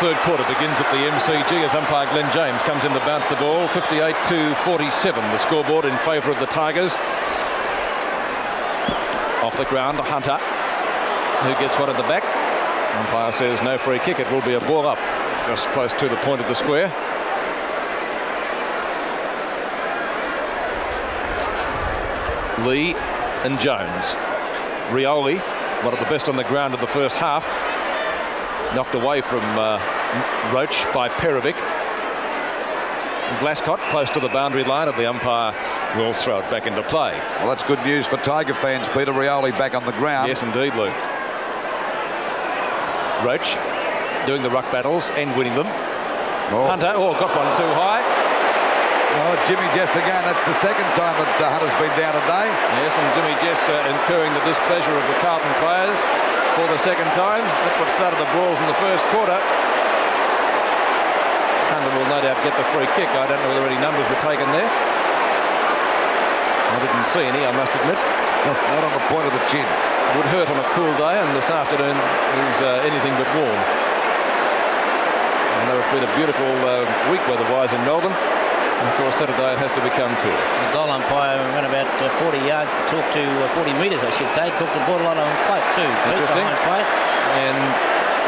Third quarter begins at the MCG as umpire Glenn James comes in to bounce the ball. 58-47, the scoreboard in favour of the Tigers. Off the ground, Hunter, who gets one at the back. Umpire says no free kick. It will be a ball up, just close to the point of the square. Lee and Jones. Rioli, one of the best on the ground in the first half. Knocked away from Roach by Perovic. Glascott close to the boundary line, and the umpire will throw it back into play. Well, that's good news for Tiger fans, Peter. Rioli back on the ground. Yes, indeed, Lou. Roach doing the ruck battles and winning them. Hunter, got one too high. Oh, Jimmy Jess again. That's the second time that Hunter's been down today. Yes, and Jimmy Jess incurring the displeasure of the Carlton players for the second time. That's what started the brawls in the first quarter. Hunter will no doubt get the free kick. I don't know whether any numbers were taken there. I didn't see any, I must admit. Not on the point of the chin. Would hurt on a cool day, and this afternoon is anything but warm. And though it's been a beautiful week weather-wise in Melbourne, and of course Saturday it has to become cool. The goal umpire ran about 40 yards to talk to 40 metres, I should say. Talked to Borderline on Cloak too. Interesting. Play. And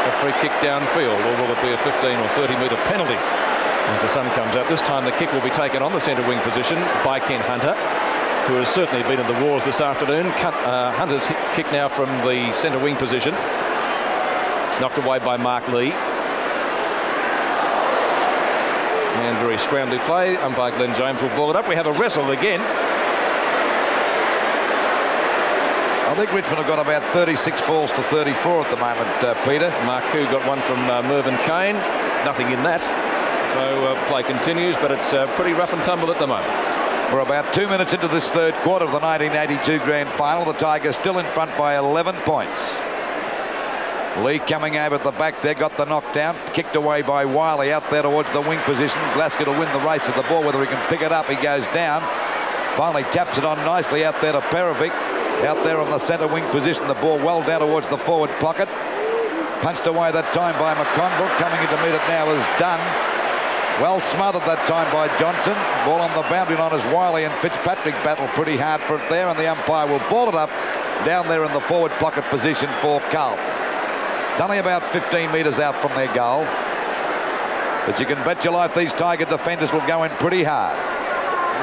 a free kick downfield, or will it be a 15 or 30 metre penalty as the sun comes out? This time the kick will be taken on the centre wing position by Ken Hunter, who has certainly been in the wars this afternoon. Hunter's kick now from the centre wing position, knocked away by Mark Lee. And very scrambly play. Umpire Glenn James will ball it up. We have a wrestle again. I think Richmond have got about 36 falls to 34 at the moment, Peter. Marku got one from Mervyn Kane. Nothing in that. So play continues, but it's pretty rough and tumble at the moment. We're about 2 minutes into this third quarter of the 1982 Grand Final. The Tigers still in front by 11 points. Lee coming over at the back there, got the knockdown, kicked away by Wiley out there towards the wing position. Glasgow will win the race to the ball. Whether he can pick it up, he goes down. Finally taps it on nicely out there to Perovic. Out there on the centre wing position, the ball well down towards the forward pocket. Punched away that time by McConville. Coming in to meet it now is Dunn. Well smothered that time by Johnson. Ball on the boundary line as Wiley and Fitzpatrick battle pretty hard for it there, and the umpire will ball it up down there in the forward pocket position for Carlton. It's only about 15 metres out from their goal, but you can bet your life these Tiger defenders will go in pretty hard.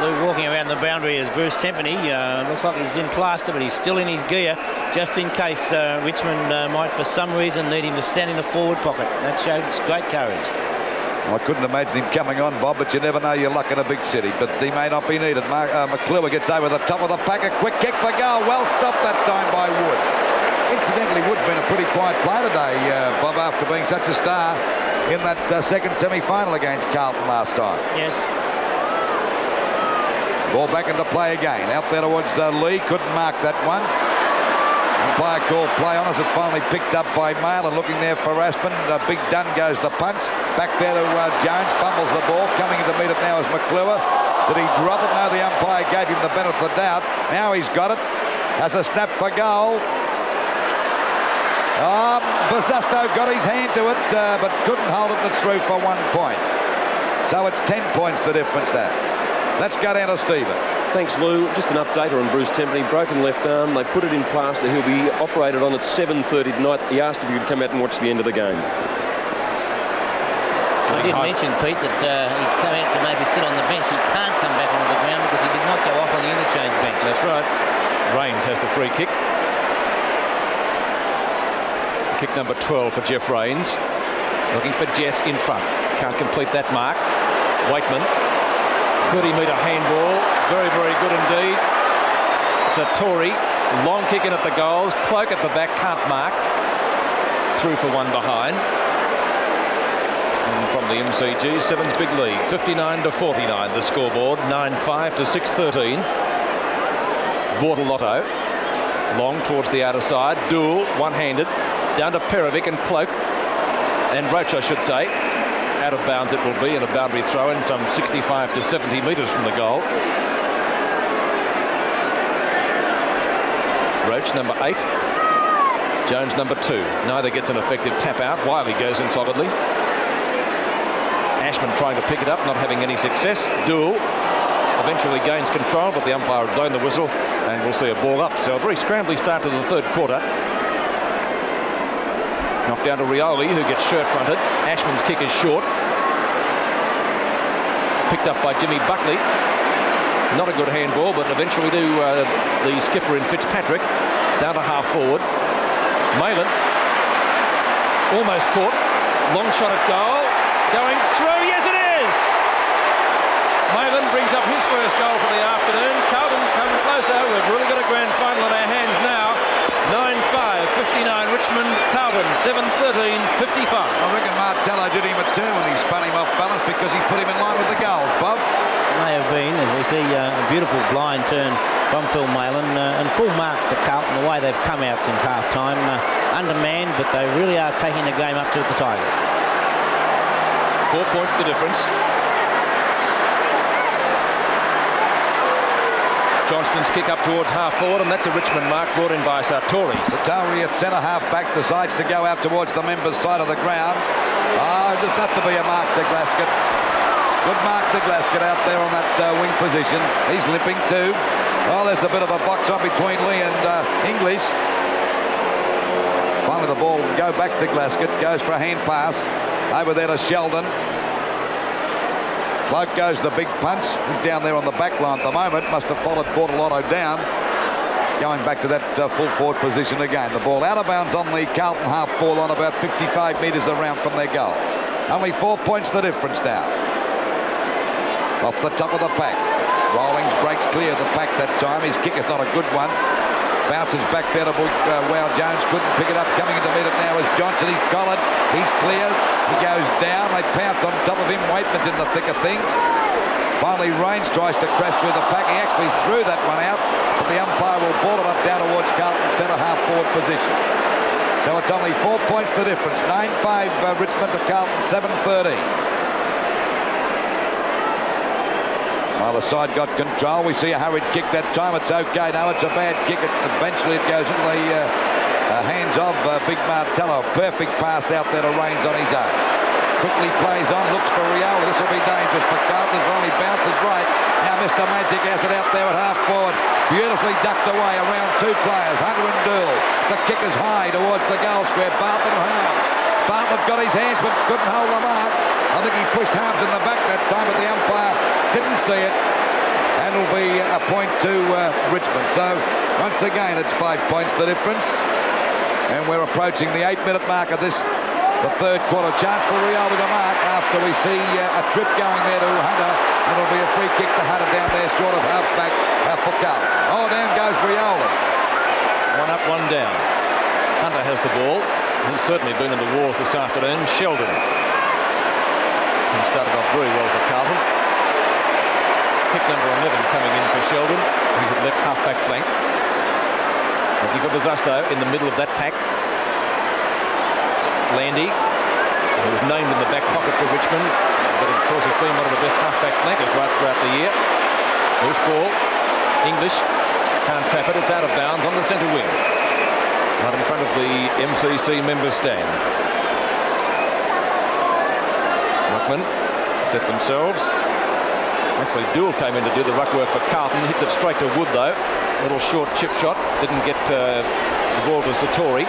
Lou walking around the boundary as Bruce Tempany. Looks like he's in plaster, but he's still in his gear, just in case Richmond might, for some reason, need him to stand in the forward pocket. That shows great courage. I couldn't imagine him coming on, Bob, but you never know your luck in a big city. But he may not be needed. McClure gets over the top of the pack. A quick kick for goal. Well stopped that time by Wood. Incidentally, Wood's been a pretty quiet player today, Bob, after being such a star in that second semi-final against Carlton last time. Yes. Ball back into play again. Out there towards Lee. Couldn't mark that one. Umpire called play on as it finally picked up by Mail, and looking there for Aspen. Big Dunn goes the punch. Back there to Jones. Fumbles the ball. Coming in to meet it now is McClure. Did he drop it? No, the umpire gave him the benefit of the doubt. Now he's got it. Has a snap for goal. Basusto got his hand to it, but couldn't hold it, and it's through for 1 point. So it's 10 points the difference there. Let's go down to Stephen. Thanks, Lou. Just an updater on Bruce Tempany. Broken left arm. They put it in plaster. He'll be operated on at 7:30 tonight. He asked if you could come out and watch the end of the game. I did mention, Pete, that he came out to maybe sit on the bench. He can't come back onto the ground because he did not go off on the interchange bench. That's right. Rains has the free kick. Kick number 12 for Jeff Rains. Looking for Jess in front. Can't complete that mark. Waitman. 30-metre handball. Very, very good indeed. Satori. Long kick in at the goals. Cloak at the back. Can't mark. Through for one behind. And from the MCG, Sevens big lead. 59-49 the scoreboard. 9-5 to 6-13. Bortolotto. Long towards the outer side. Duel. One-handed. Down to Perovic and Cloak. And Roach, I should say. Out of bounds it will be, in a boundary throw-in some 65 to 70 metres from the goal. Roach, number 8. Jones, number 2. Neither gets an effective tap out. Wiley goes in solidly. Ashman trying to pick it up, not having any success. Dool eventually gains control, but the umpire had blown the whistle, and we'll see a ball up. So a very scrambly start to the third quarter. Knocked down to Rioli, who gets shirt-fronted. Ashman's kick is short. Picked up by Jimmy Buckley. Not a good handball, but eventually to the skipper in Fitzpatrick. Down to half-forward. Malin almost caught. Long shot at goal. Going through. Yes, it is! Malin brings up his first goal for the afternoon. Carlton coming closer. We've really got a grand final on our hands now. 9-5, 59 Richmond, Carlton 7-13, 55. I reckon Martello did him a turn when he spun him off balance because he put him in line with the goals, Bob. May have been. We see a beautiful blind turn from Phil Malin, and full marks to Carlton the way they've come out since half-time. Undermanned, but they really are taking the game up to the Tigers. 4 points the difference. Johnston's kick up towards half-forward, and that's a Richmond mark brought in by Sartori. Sartori at centre-half-back decides to go out towards the members' side of the ground. There's got to be a mark to Glasgow. Good mark to Glasgow out there on that wing position. He's limping too. Oh, there's a bit of a box on between Lee and English. Finally, the ball will go back to Glasgow. Goes for a hand pass. Over there to Sheldon. Cloak goes the big punch. He's down there on the back line at the moment. Must have followed Bortolotto down. Going back to that full forward position again. The ball out of bounds on the Carlton half-forward line, about 55 metres around from their goal. Only 4 points the difference now. Off the top of the pack. Rawlings breaks clear of the pack that time. His kick is not a good one. Bounces back there to Wow Jones. Couldn't pick it up. Coming into meet it now is Johnson. He's collared. He's clear. He goes down. They pounce on top of him. Waitman's in the thick of things. Finally, Rains tries to crash through the pack. He actually threw that one out, but the umpire will ball it up down towards Carlton's centre half-forward position. So it's only 4 points the difference. 9-5 Richmond to Carlton, 7-13. Either side got control. We see a hurried kick that time. It's okay. No, it's a bad kick. Eventually it goes into the hands of Big Martello. Perfect pass out there to Rains on his own. Quickly plays on, looks for Rioli. This will be dangerous for Carlton. It only bounces right. Now Mr. Magic has it out there at half-forward. Beautifully ducked away around two players, Hunter and Dool. The kick is high towards the goal square. Bartlett and Harms. Bartlett got his hands but couldn't hold the mark. I think he pushed Harms in the back that time, but the umpire didn't see it. And it'll be a point to Richmond. So once again, it's 5 points the difference. And we're approaching the 8-minute mark of this, the third quarter. Chance for Rioli to mark after we see a trip going there to Hunter. It'll be a free kick to Hunter down there, short of half-back for Carlton. Oh, down goes Rioli. One up, one down. Hunter has the ball. He's certainly been in the wars this afternoon. Sheldon, who started off very well for Carlton. Kick number 11 coming in for Sheldon. He's at left half-back flank. Looking for Buzusto in the middle of that pack. Landy, who was named in the back pocket for Richmond, but of course has been one of the best half-back flankers right throughout the year. Loose ball. English can't trap it. It's out of bounds on the centre wing. Right in front of the MCC members stand. Ruckman set themselves. Actually, Dool came in to do the ruck work for Carlton. Hits it straight to Wood, though. A little short chip shot. Didn't get the ball to Sartori.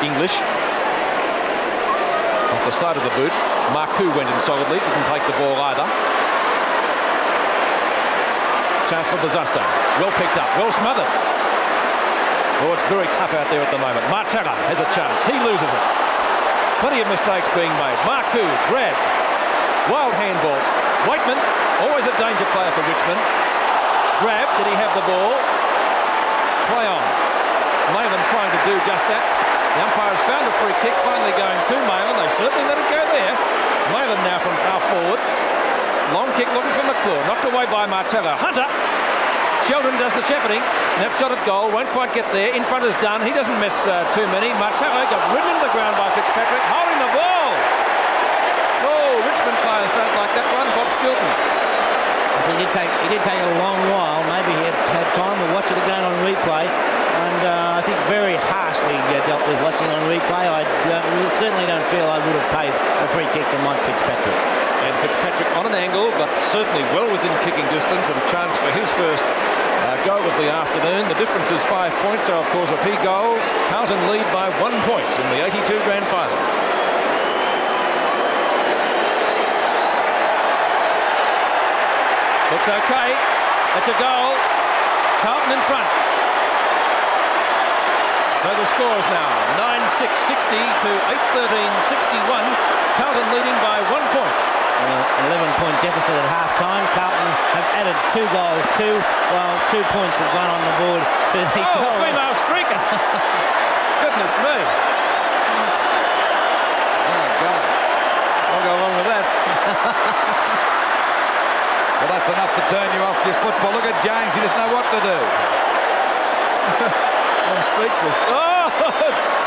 English. Off the side of the boot. Marcoux went in solidly. Didn't take the ball either. Chance for Buzusto. Well picked up. Well smothered. Oh, it's very tough out there at the moment. Martello has a chance. He loses it. Plenty of mistakes being made. Marcoux, grab. Wild handball. Waitman, always a danger player for Richmond. Grab. Did he have the ball? Play on. Malin trying to do just that. The umpire has found a free kick, finally going to Malin. They certainly let it go there. Malin now from half forward. Long kick looking for McClure. Knocked away by Martello. Hunter. Sheldon does the shepherding. Snapshot at goal. Won't quite get there. In front is done. He doesn't miss too many. Martello got ridden into the ground by Fitzpatrick. Holding the ball. Oh, Richmond players don't like that one. Bob Skilton. So he did take a long while. Maybe he had time to watch it again on replay. And I think very harshly dealt with watching on replay. I certainly don't feel I would have paid a free kick to Mike Fitzpatrick. And Fitzpatrick on an angle, but certainly well within kicking distance, and a chance for his first goal of the afternoon. The difference is 5 points, so of course if he goals, Carlton lead by 1 point in the 82 Grand Final. Looks okay. That's a goal. Carlton in front. So the scores now 9-6, 60 to 8-13, 61. Carlton leading by 1 point. 11-point deficit at half-time. Carlton have added 2 goals too, while 2 points have gone on the board to the female streaker. Goodness me. Oh, God. I'll go along with that. Well, that's enough to turn you off your football. Look at James. He doesn't know what to do. I'm speechless. Oh,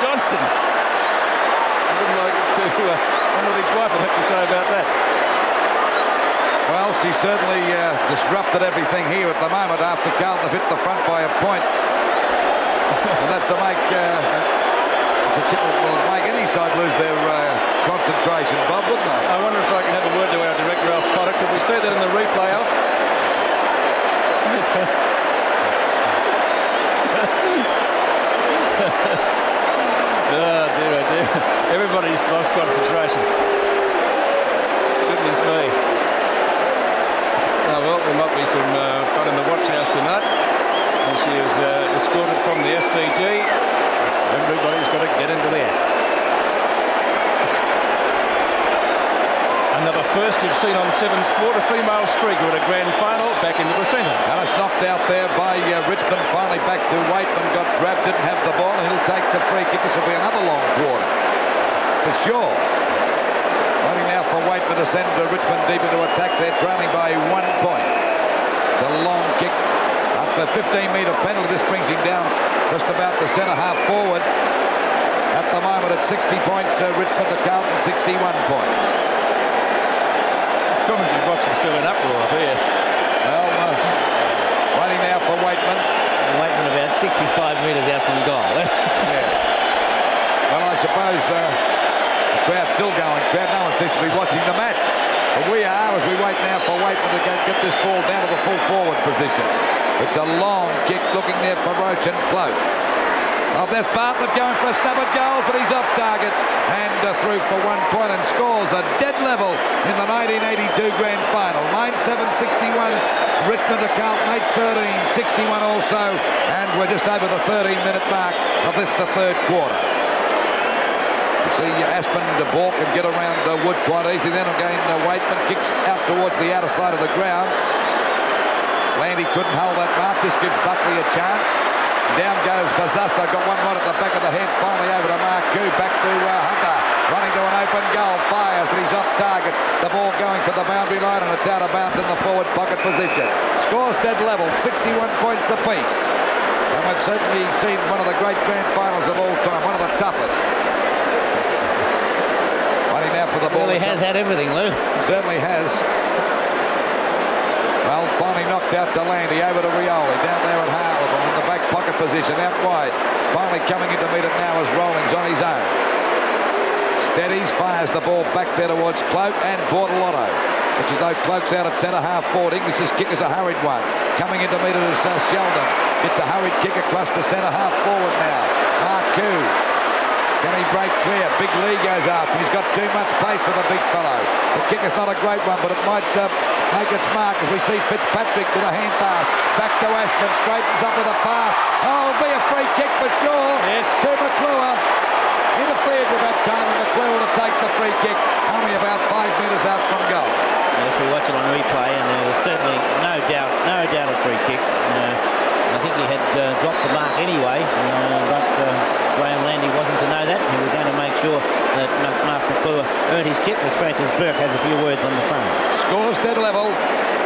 Johnson. I wouldn't like to wonder what his wife would have to say about that. Well, she certainly disrupted everything here at the moment after Carlton have hit the front by a point. And that's to make make any side lose their concentration, Bob, wouldn't they? I wonder if I can have a word to our director, Alf Potter. Could we see that in the replay, Alf? Oh, dear, oh, dear. Everybody's lost concentration. Goodness me. Oh, well, there might be some fun in the watch house tonight. And she is escorted from the SCG. Everybody's got to get into the act. Another first you've seen on 7 Sport, a female streaker at a grand final, back into the centre. And it's knocked out there by Richmond, finally back to Waitman, got grabbed, didn't have the ball, and he'll take the free kick. This will be another long quarter, for sure. Waiting now for Waitman to send Richmond deep into attack. They're trailing by 1 point. It's a long kick. Up the 15-metre penalty. This brings him down just about the centre half forward. At the moment at 60 points, Richmond to Carlton 61 points. Commentary box is still in uproar up here. Well, waiting now for Waitman. Waitman about 65 metres out from goal. Yes. Well, I suppose the crowd's still going. No one seems to be watching the match. But we are, as we wait now for Waitman to get this ball down to the full forward position. It's a long kick looking there for Roach and Cloak. Oh, there's Bartlett going for a stab at goal, but he's off target and through for 1 point and scores a dead level in the 1982 Grand Final. 9-7-61, Richmond to Carlton, 8-13, 61 also, and we're just over the 13-minute mark of this, the third quarter. You see Aspen de Bourke can get around Wood quite easily. Then again, Waitman kicks out towards the outer side of the ground. Landy couldn't hold that mark. This gives Buckley a chance. Down goes Bazusta, got one right at the back of the head, finally over to Marcoux, back to Hunter, running to an open goal, fires, but he's off target. The ball going for the boundary line, and it's out of bounds in the forward pocket position. Scores dead level, 61 points apiece. And we've certainly seen one of the great grand finals of all time, one of the toughest. Waiting now for the ball. Well, he has had everything, Lou. Certainly has. Well, finally knocked out to Landy, over to Rioli, down there at Harwood, in the back pocket position, out wide. Finally coming in to meet it now as Rawlings on his own. Steadies, fires the ball back there towards Cloak and Bortolotto, which is though Cloak's out at centre half forward. English's kick is a hurried one. Coming in to meet it is Sheldon. Gets a hurried kick across to centre half forward now. Marcoux. Can he break clear? Big Lee goes after. He's got too much pace for the big fellow. The kick is not a great one, but it might make its mark as we see Fitzpatrick with a hand pass. Back to Ashman, straightens up with a pass. Oh, it'll be a free kick for sure. Yes. To McClure. Interfered with that time, and McClure to take the free kick. Only about 5 metres out from goal. Yes, we watch it on replay, and there was certainly no doubt a free kick. I think he had dropped the mark anyway, but Graham Landy wasn't to know that. He was going to make sure that Mark McClure earned his kick, as Francis Burke has a few words on the phone. Scores dead level,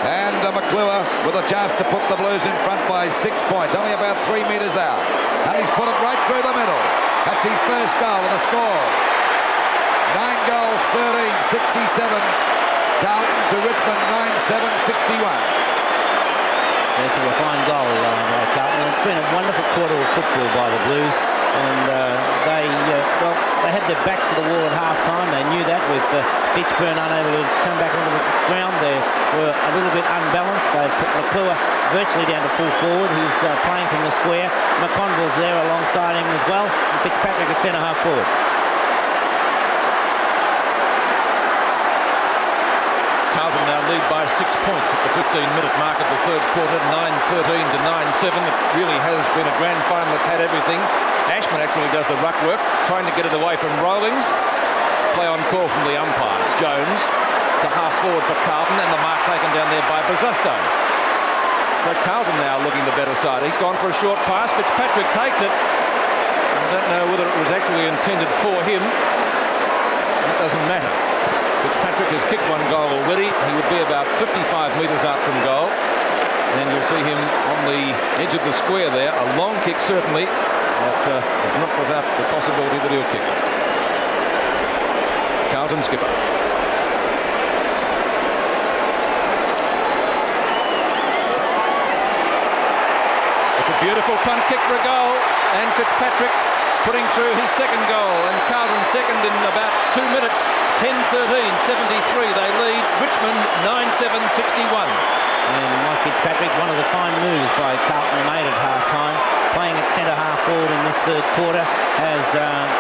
and McClure with a chance to put the Blues in front by 6 points, only about 3 metres out. And he's put it right through the middle. That's his first goal of the scores. 9 goals, 13, 67. Carlton to Richmond, 9-7-61. Yes, well, a fine goal by Carlton. It's been a wonderful quarter of football by the Blues, and they had their backs to the wall at half-time. They knew that with Ditchburn unable to come back onto the ground. They were a little bit unbalanced. They've put McClure virtually down to full forward. He's playing from the square. McConville's there alongside him as well. And Fitzpatrick at centre half forward. Carlton now lead by 6 points at the 15-minute mark of the third quarter, 9-13 to 9-7. It really has been a grand final that's had everything. Ashman actually does the ruck work, trying to get it away from Rawlings. Play on call from the umpire. Jones to half forward for Carlton, and the mark taken down there by Bosustow. So Carlton now looking the better side. He's gone for a short pass. Fitzpatrick takes it. I don't know whether it was actually intended for him. That doesn't matter. Fitzpatrick has kicked one goal already. He would be about 55 metres out from goal. And you'll see him on the edge of the square there. A long kick, certainly. But it's not without the possibility that he'll kick it. Carlton skipper. It's a beautiful punt kick for a goal. And Fitzpatrick putting through his second goal, and Carlton second in about 2 minutes. 10-13, 73. They lead Richmond 9-7, 61. And Mike Fitzpatrick, one of the fine moves by Carlton made at half-time, playing at centre half forward in this third quarter, has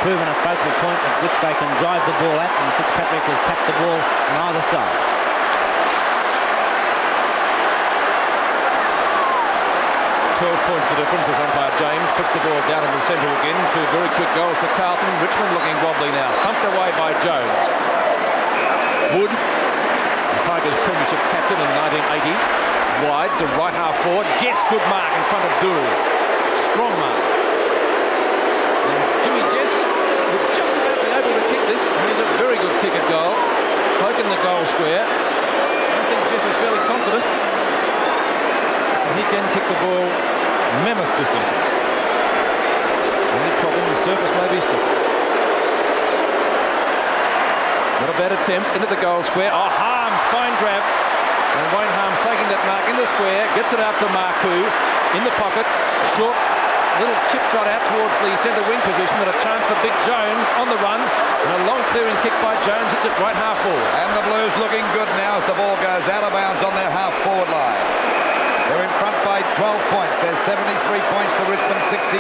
proven a focal point at which they can drive the ball at, and Fitzpatrick has tapped the ball on either side. 12 points the difference as umpire James puts the ball down in the centre again. 2 very quick goals to Carlton. Richmond looking wobbly now. Thumped away by Jones. Wood, the Tigers' premiership captain in 1980. Wide to right half forward. Jess, good mark in front of Dool. Strong mark. And Jimmy Jess would just about be able to kick this. And he's a very good kick at goal. Poking the goal square. I think Jess is fairly confident. He can kick the ball mammoth distances. Only problem, the surface may be slippery. Not a bad attempt into the goal square. Oh, Harms, fine grab. And Wayne Harms taking that mark in the square, gets it out to Marku in the pocket. Short little chip shot out towards the centre wing position, but a chance for Big Jones on the run. And a long clearing kick by Jones. It's at right half forward. And the Blues looking good now as the ball goes out of bounds on their half forward line. They're in front by 12 points. There's 73 points to Richmond 61.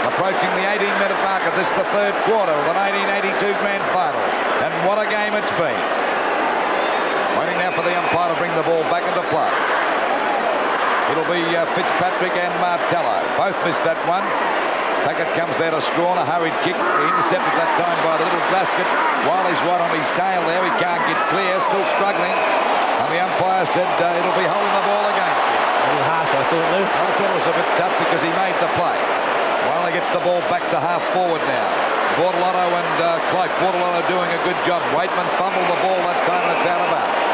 Approaching the 18-minute mark of this, the third quarter of the 1982 Grand Final. And what a game it's been. Waiting now for the umpire to bring the ball back into play. It'll be Fitzpatrick and Martello. Both missed that one. Packett comes there to Strawn, a hurried kick. Intercepted that time by the little Glasgow. Wiley's right on his tail there. He can't get clear, still struggling. And the umpire said it'll be holding the ball against him. A little harsh, I thought, Lou. I thought it was a bit tough because he made the play. Wiley gets the ball back to half forward now. Bortolotto and Cloak. Bortolotto doing a good job. Waitman fumbled the ball that time and it's out of bounds.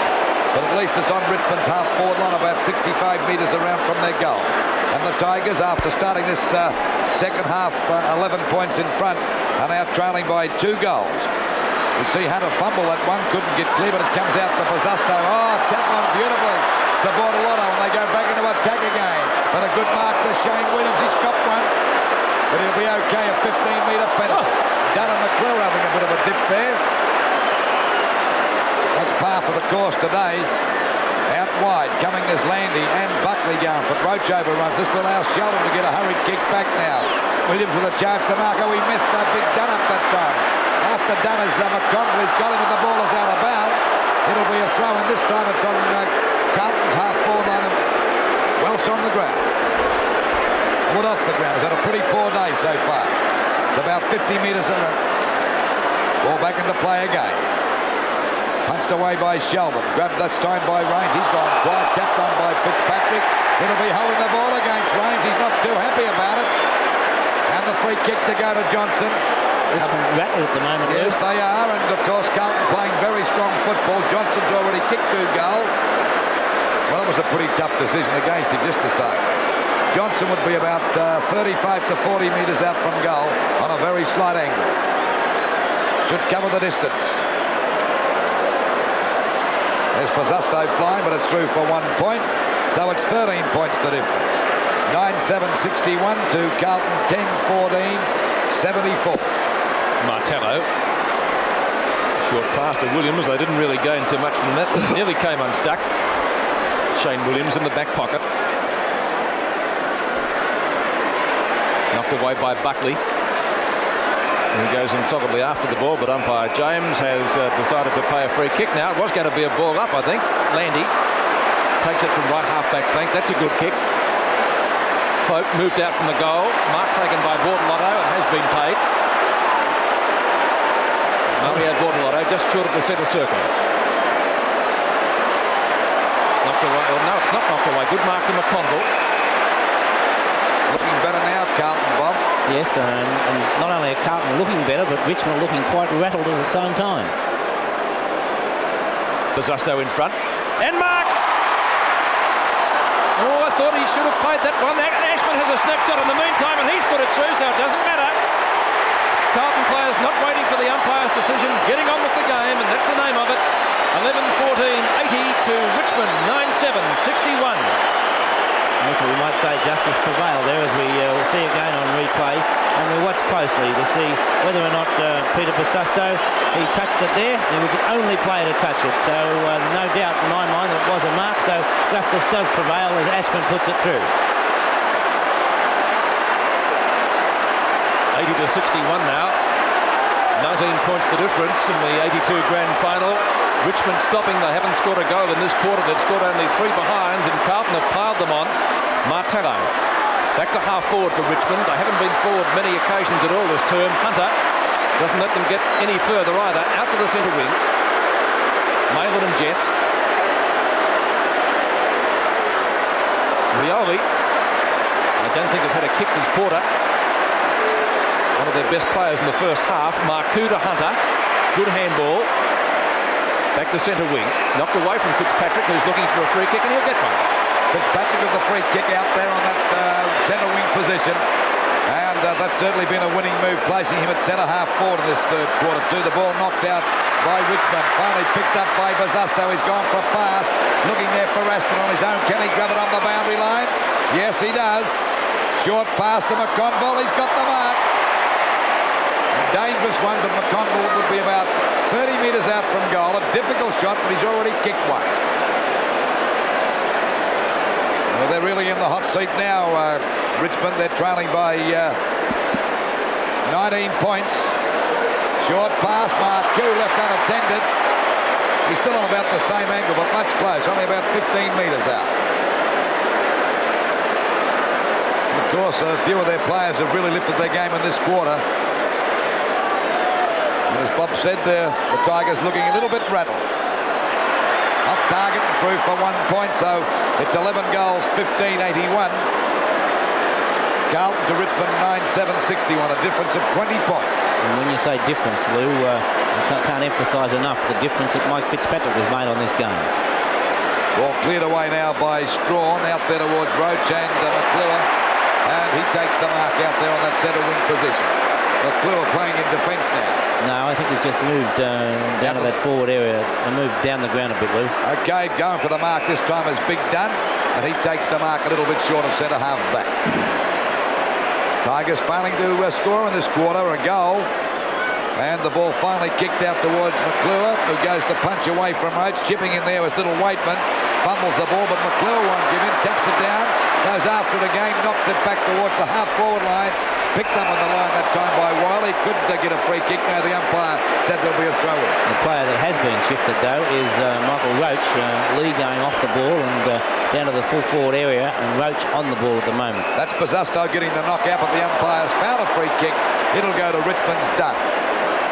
But at least it's on Richmond's half forward line, about 65 metres around from their goal. And the Tigers, after starting this second half 11 points in front, are now trailing by 2 goals. We see Hunter fumble that one, couldn't get clear, but it comes out to Bosustow. Oh, tap one beautifully to Bortolotto, and they go back into attack again. But a good mark to Shane Williams. He's got one, but he'll be okay. A 15-metre penalty. Dunn and McClure having a bit of a dip there. That's par for the course today. Out wide, coming is Landy and Buckley going for Roach overruns. This will allow Sheldon to get a hurried kick back now. Williams with a chance to mark. Oh, he missed that big Dunn up that time. After Dunn is McConville, he's got him and the ball is out of bounds. It'll be a throw, and this time it's on Carlton's half forward line and Welsh on the ground. Wood off the ground. He's had a pretty poor day so far. It's about 50 metres in it. Ball back into play again. Punched away by Sheldon. Grabbed that time by Rains. He's gone quiet. Tapped on by Fitzpatrick. It'll be holding the ball against Rains. He's not too happy about it. And the free kick to go to Johnson. Richmond rattled at the moment. Yes, they are. And, of course, Carlton playing very strong football. Johnson's already kicked 2 goals. Well, that was a pretty tough decision against him, just to say. Johnson would be about 35 to 40 metres out from goal on a very slight angle. Should cover the distance. There's Bosustow flying, but it's through for 1 point. So it's 13 points the difference. 9-7-61 to Carlton 10-14-74. Martello short pass to Williams. They didn't really gain too much from that. Nearly came unstuck. Shane Williams in the back pocket. Knocked away by Buckley. And he goes in solidly after the ball, but umpire James has decided to play a free kick now. It was going to be a ball up, I think. Landy takes it from right half-back flank. That's a good kick. Cloak moved out from the goal. Mark taken by Bortolotto. It has been paid. Mario Bortolotto just short of the centre circle. Knocked away. Well, no, it's not knocked away. Good mark to McConville. Looking better now, Carlton, Bob. Yes, and not only are Carlton looking better, but Richmond looking quite rattled at its own time. Bususto in front. And marks! Oh, I thought he should have played that one. Ashman has a snapshot in the meantime, and he's put it through, so it doesn't matter. Carlton players not waiting for the umpire's decision, getting on with the game, and that's the name of it. 11-14, 80 to Richmond, 9-7, 61. We might say justice prevailed there as we see again on replay, and we watch closely to see whether or not Peter Bususto, he touched it there. He was the only player to touch it, so no doubt in my mind that it was a mark, so justice does prevail as Ashman puts it through. 80 to 61 now. 19 points the difference in the 82 Grand Final. Richmond stopping. They haven't scored a goal in this quarter. They've scored only 3 behinds, and Carlton have piled them on. Martello back to half forward for Richmond. They haven't been forward many occasions at all this term. Hunter doesn't let them get any further either. Out to the centre wing. Malin and Jess. Rioli, I don't think has had a kick this quarter. One of their best players in the first half. Marcoux to Hunter. Good handball. Back to centre wing. Knocked away from Fitzpatrick, who's looking for a free kick, and he'll get one. Fitzpatrick with the free kick out there on that centre wing position. And that's certainly been a winning move, placing him at centre half forward in this third quarter too. The ball knocked out by Richmond. Finally picked up by Bususto. He's gone for a pass. Looking there for Ashman on his own. Can he grab it on the boundary line? Yes, he does. Short pass to McConville. He's got the mark. Dangerous one, but McConville would be about 30 metres out from goal. A difficult shot, but he's already kicked one. Well, they're really in the hot seat now, Richmond. They're trailing by 19 points. Short pass, Marcoux left unattended. He's still on about the same angle, but much close, only about 15 metres out. And of course, a few of their players have really lifted their game in this quarter. And as Bob said there, the Tigers looking a little bit rattled. Off target and through for 1 point, so it's 11 goals, 15-81. Carlton to Richmond, 9-7-61, a difference of 20 points. And when you say difference, Lou, I can't emphasise enough the difference that Mike Fitzpatrick has made on this game. Ball cleared away now by Strawn, out there towards Roach and McClure. And he takes the mark out there on that centre wing position. McClure playing in defence now. No, I think he's just moved down to that forward area and moved down the ground a bit, Lou. Okay, going for the mark this time is Big Dunn, and he takes the mark a little bit short of centre half back. Tigers failing to score in this quarter, a goal. And the ball finally kicked out towards McClure, who goes to punch away from Roach. Chipping in there was little Waitman. Fumbles the ball, but McClure won't give in. Taps it down, goes after it again, knocks it back towards the half-forward line. Picked up on the line that time by Wiley. Couldn't get a free kick. Now the umpire said there'll be a throw-in. The player that has been shifted, though, is Michael Roach. Lee going off the ball and down to the full forward area, and Roach on the ball at the moment. That's Bususto getting the knockout, but the umpire's found a free kick. It'll go to Richmond's done.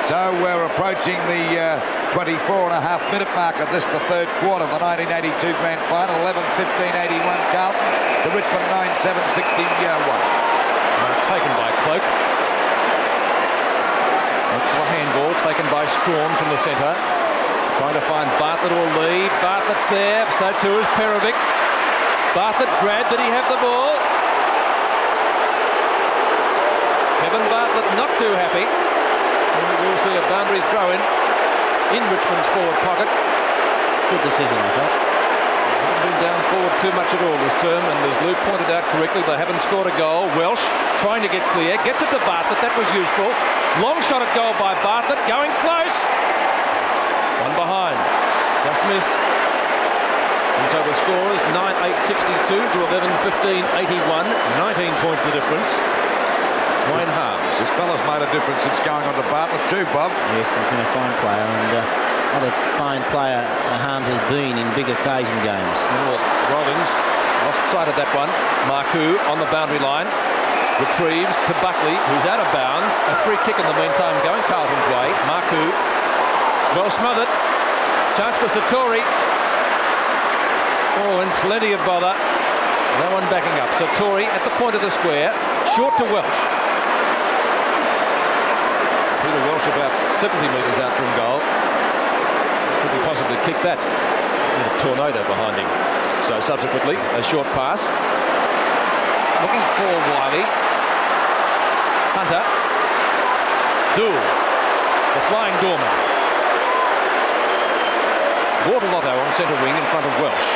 So we're approaching the 24.5-minute mark of this, the third quarter of the 1982 Grand Final. 11-15-81 Carlton. The Richmond 9-7-61. Taken by Cloak. That's the handball taken by Strawn from the centre. Trying to find Bartlett or Lee. Bartlett's there, so too is Perovic. Bartlett grabbed, did he have the ball? Kevin Bartlett not too happy. And we'll see a boundary throw in Richmond's forward pocket. Good decision, I thought. Been down forward too much at all this term, and as Luke pointed out correctly, they haven't scored a goal. Welsh trying to get clear, gets it to Bartlett. That was useful. Long shot at goal by Bartlett, going close. So the scores 9-8-62 to 11-15-81. 19 points the difference. Wayne Harms. This fella's made a difference since going on to Bartlett too, Bob. Yes, he's been a fine player, and what a fine player Harms has been in big occasion games. Well, Rawlings lost sight of that one. Marcoux on the boundary line. Retrieves to Buckley, who's out of bounds. A free kick in the meantime going Carlton's way. Marcoux, well smothered. Chance for Satori. Oh, and plenty of bother. No one backing up. Satori at the point of the square. Short to Welsh. Peter Welsh about 70 metres out from goal. Couldn't possibly kick that. With a tornado behind him. So subsequently, a short pass. Looking for Wiley. Hunter. Dool. The flying doorman. Waterlotto on centre wing in front of Welsh.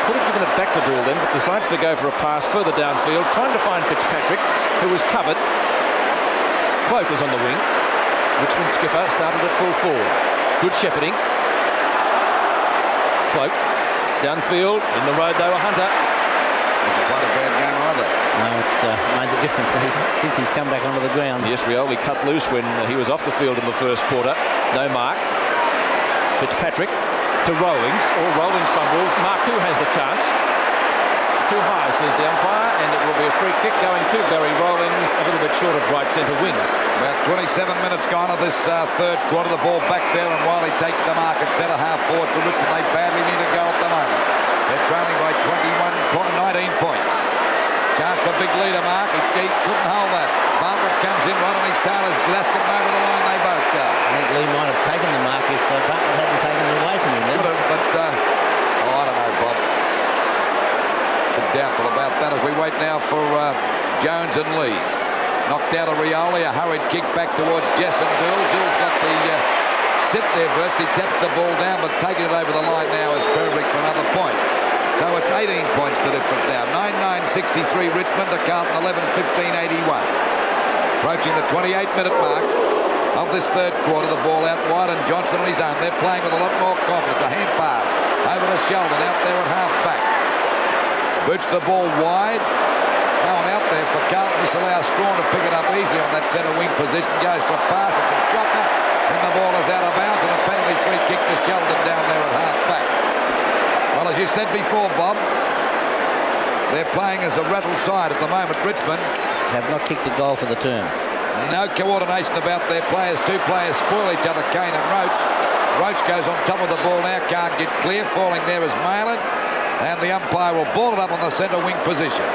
Could have given it back to Dool then, but decides to go for a pass further downfield, trying to find Fitzpatrick, who was covered. Cloak is on the wing. Richmond skipper started at full forward. Good shepherding. Cloak. Downfield. In the road though, a Hunter. Hasn't played a bad game either. No, it's made the difference since he's come back onto the ground. Yes, Rioli cut loose when he was off the field in the first quarter. No mark. Fitzpatrick to Rawlings. All Rawlings fumbles. Marcoux has the chance. Too high, says the umpire, and it will be a free kick going to Barry Rawlings, a little bit short of right centre wing. About 27 minutes gone of this third quarter. The ball back there, and Wiley takes the mark at centre half forward for Richmond. They badly need a goal at the moment. They're trailing by 19 points. Chance for big leader mark. He couldn't hold that. Bartlett comes in right on his tail as Glasgow over the line. They both go. I think Lee might have taken the mark if Bartlett hadn't taken it away from him. Then. Could have, but I don't know, Bob. Doubtful about that as we wait now for Jones and Lee. Knocked out of Rioli, a hurried kick back towards Jess and Dool. Dool's got the sit there first. He taps the ball down, but taking it over the line now is Perverick for another point. So it's 18 points the difference now. 9-9-63 Richmond to Carlton 11-15-81. Approaching the 28-minute mark of this third quarter. The ball out wide and Johnson on his own. They're playing with a lot more confidence. A hand pass over to Sheldon out there at half back. Boots the ball wide. No one out there for Carlton. This allows Strawn to pick it up easily on that centre wing position. Goes for a pass. It's a shocker. And the ball is out of bounds and a penalty free kick to Sheldon down there at half back. Well, as you said before, Bob, they're playing as a rattle side at the moment. Richmond have not kicked a goal for the term. No coordination about their players. Two players spoil each other, Kane and Roach. Roach goes on top of the ball now. Can't get clear. Falling there is Malin. And the umpire will ball it up on the centre wing position.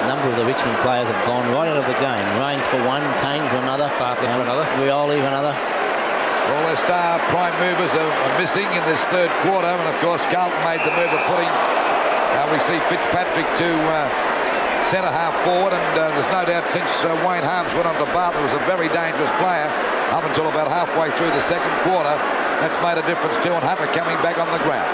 A number of the Richmond players have gone right out of the game. Rains for one, Kane for another, Bartlett for another. Rioli for another. All their star prime movers are missing in this third quarter. And, of course, Carlton made the move of putting, we see Fitzpatrick to centre half forward. And there's no doubt since Wayne Harms went on to Bartlett, was a very dangerous player up until about halfway through the second quarter. That's made a difference too, and Hunter coming back on the ground.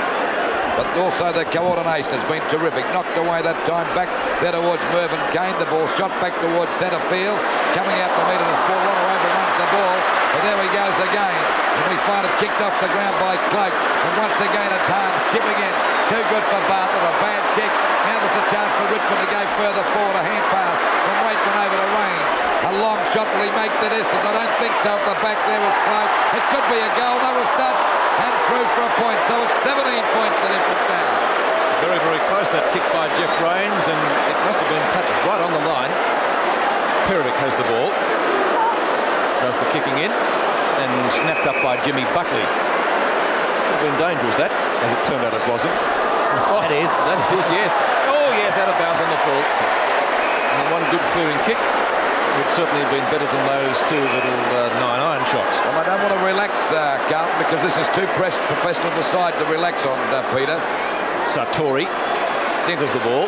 But also the coordination has been terrific. Knocked away that time back there towards Mervyn Kane. The ball shot back towards centre field. Coming out to meet it as Lotto overruns the ball. But there he goes again. And we find it kicked off the ground by Cloak. And once again it's Harms chipping in. Too good for Bartlett. A bad kick. Now there's a chance for Richmond to go further forward. A hand pass from Waitman over to Rains. A long shot. Will he make the distance? I don't think so. At the back there is Cloak. It could be a goal. That was Dutch. And through for a point. So it's 17 points the difference now. Very, very close, that kick by Jeff Rains, and it must have been touched right on the line. Perovic has the ball. Does the kicking in. And snapped up by Jimmy Buckley. Would have been dangerous, that. As it turned out, it wasn't. Oh, that is, yes. Oh, yes, out of bounds on the full. And one good clearing kick would certainly have been better than those two little 9-iron shots. Well, I don't want to relax, Carlton, because this is too professional of a side to relax on, Peter. Sartori centres the ball.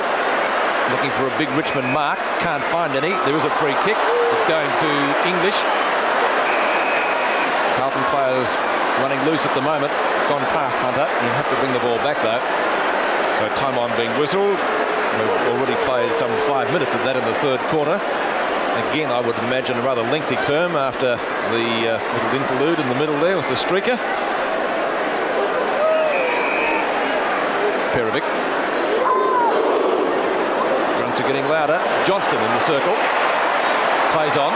Looking for a big Richmond mark. Can't find any. There is a free kick. It's going to English. Carlton players running loose at the moment. It's gone past Hunter. You have to bring the ball back, though. So time on being whistled. We've already played some 5 minutes of that in the third quarter. Again, I would imagine a rather lengthy term after the little interlude in the middle there with the streaker. Perovic. Grunts are getting louder. Johnston in the circle. Plays on.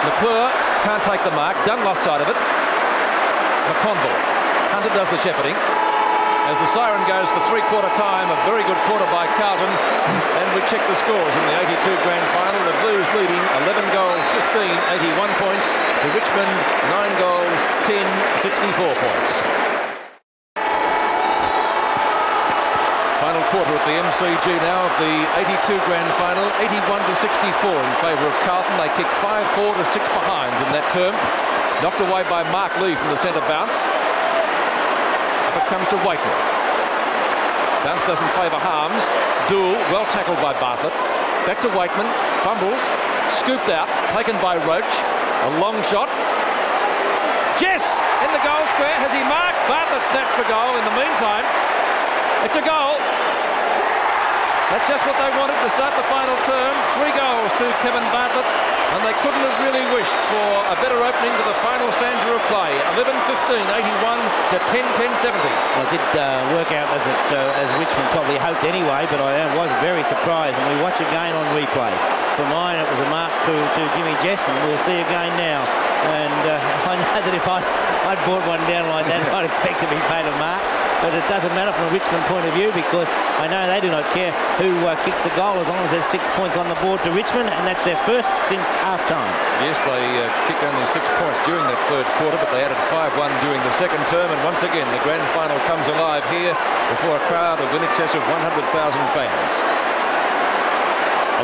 McClure can't take the mark. Dunn lost sight of it. McConville. Hunter does the shepherding. As the siren goes for three-quarter time, a very good quarter by Carlton. And we check the scores in the 82 Grand Final. The Blues leading 11 goals, 15, 81 points. To Richmond, 9 goals, 10, 64 points. Final quarter at the MCG now of the 82 Grand Final, 81-64 in favour of Carlton. They kick 5-4 to 6 behinds in that term. Knocked away by Mark Lee from the centre bounce. Up it comes to Waitman. Bounce doesn't favour Harms. Dool, well tackled by Bartlett. Back to Waitman, fumbles, scooped out, taken by Roach. A long shot. Jess in the goal square. Has he marked? Bartlett snaps for goal in the meantime. It's a goal. That's just what they wanted to start the final term. 3 goals to Kevin Bartlett, and they couldn't have really wished for a better opening to the final stanza of play. 11-15, 81 to 10-10, 70. Well, it did work out as Richmond probably hoped anyway, but I was very surprised, and we watch again on replay. For mine, it was a mark to Jimmy Jess, and we'll see again now. And I know that if I'd brought one down like that, I'd expect to be paid a mark. But it doesn't matter from a Richmond point of view, because I know they do not care who kicks the goal as long as there's 6 points on the board to Richmond, and that's their first since half-time. Yes, they kicked only 6 points during that third quarter, but they added 5-1 during the second term, and once again the grand final comes alive here before a crowd of in excess of 100,000 fans.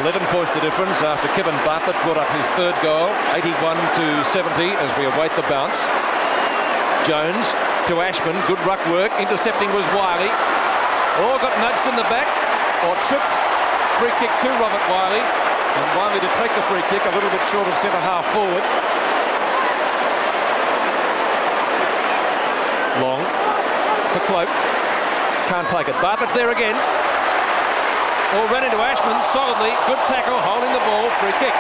11 points the difference after Kevin Bartlett brought up his third goal, 81-70 as we await the bounce. Jones to Ashman, good ruck work, intercepting was Wiley. Oh, got nudged in the back, or tripped. Free kick to Robert Wiley, and Wiley to take the free kick, a little bit short of centre half forward. Long for Cloak, can't take it. Bartlett's there again. Oh, ran into Ashman solidly, good tackle, holding the ball, free kick.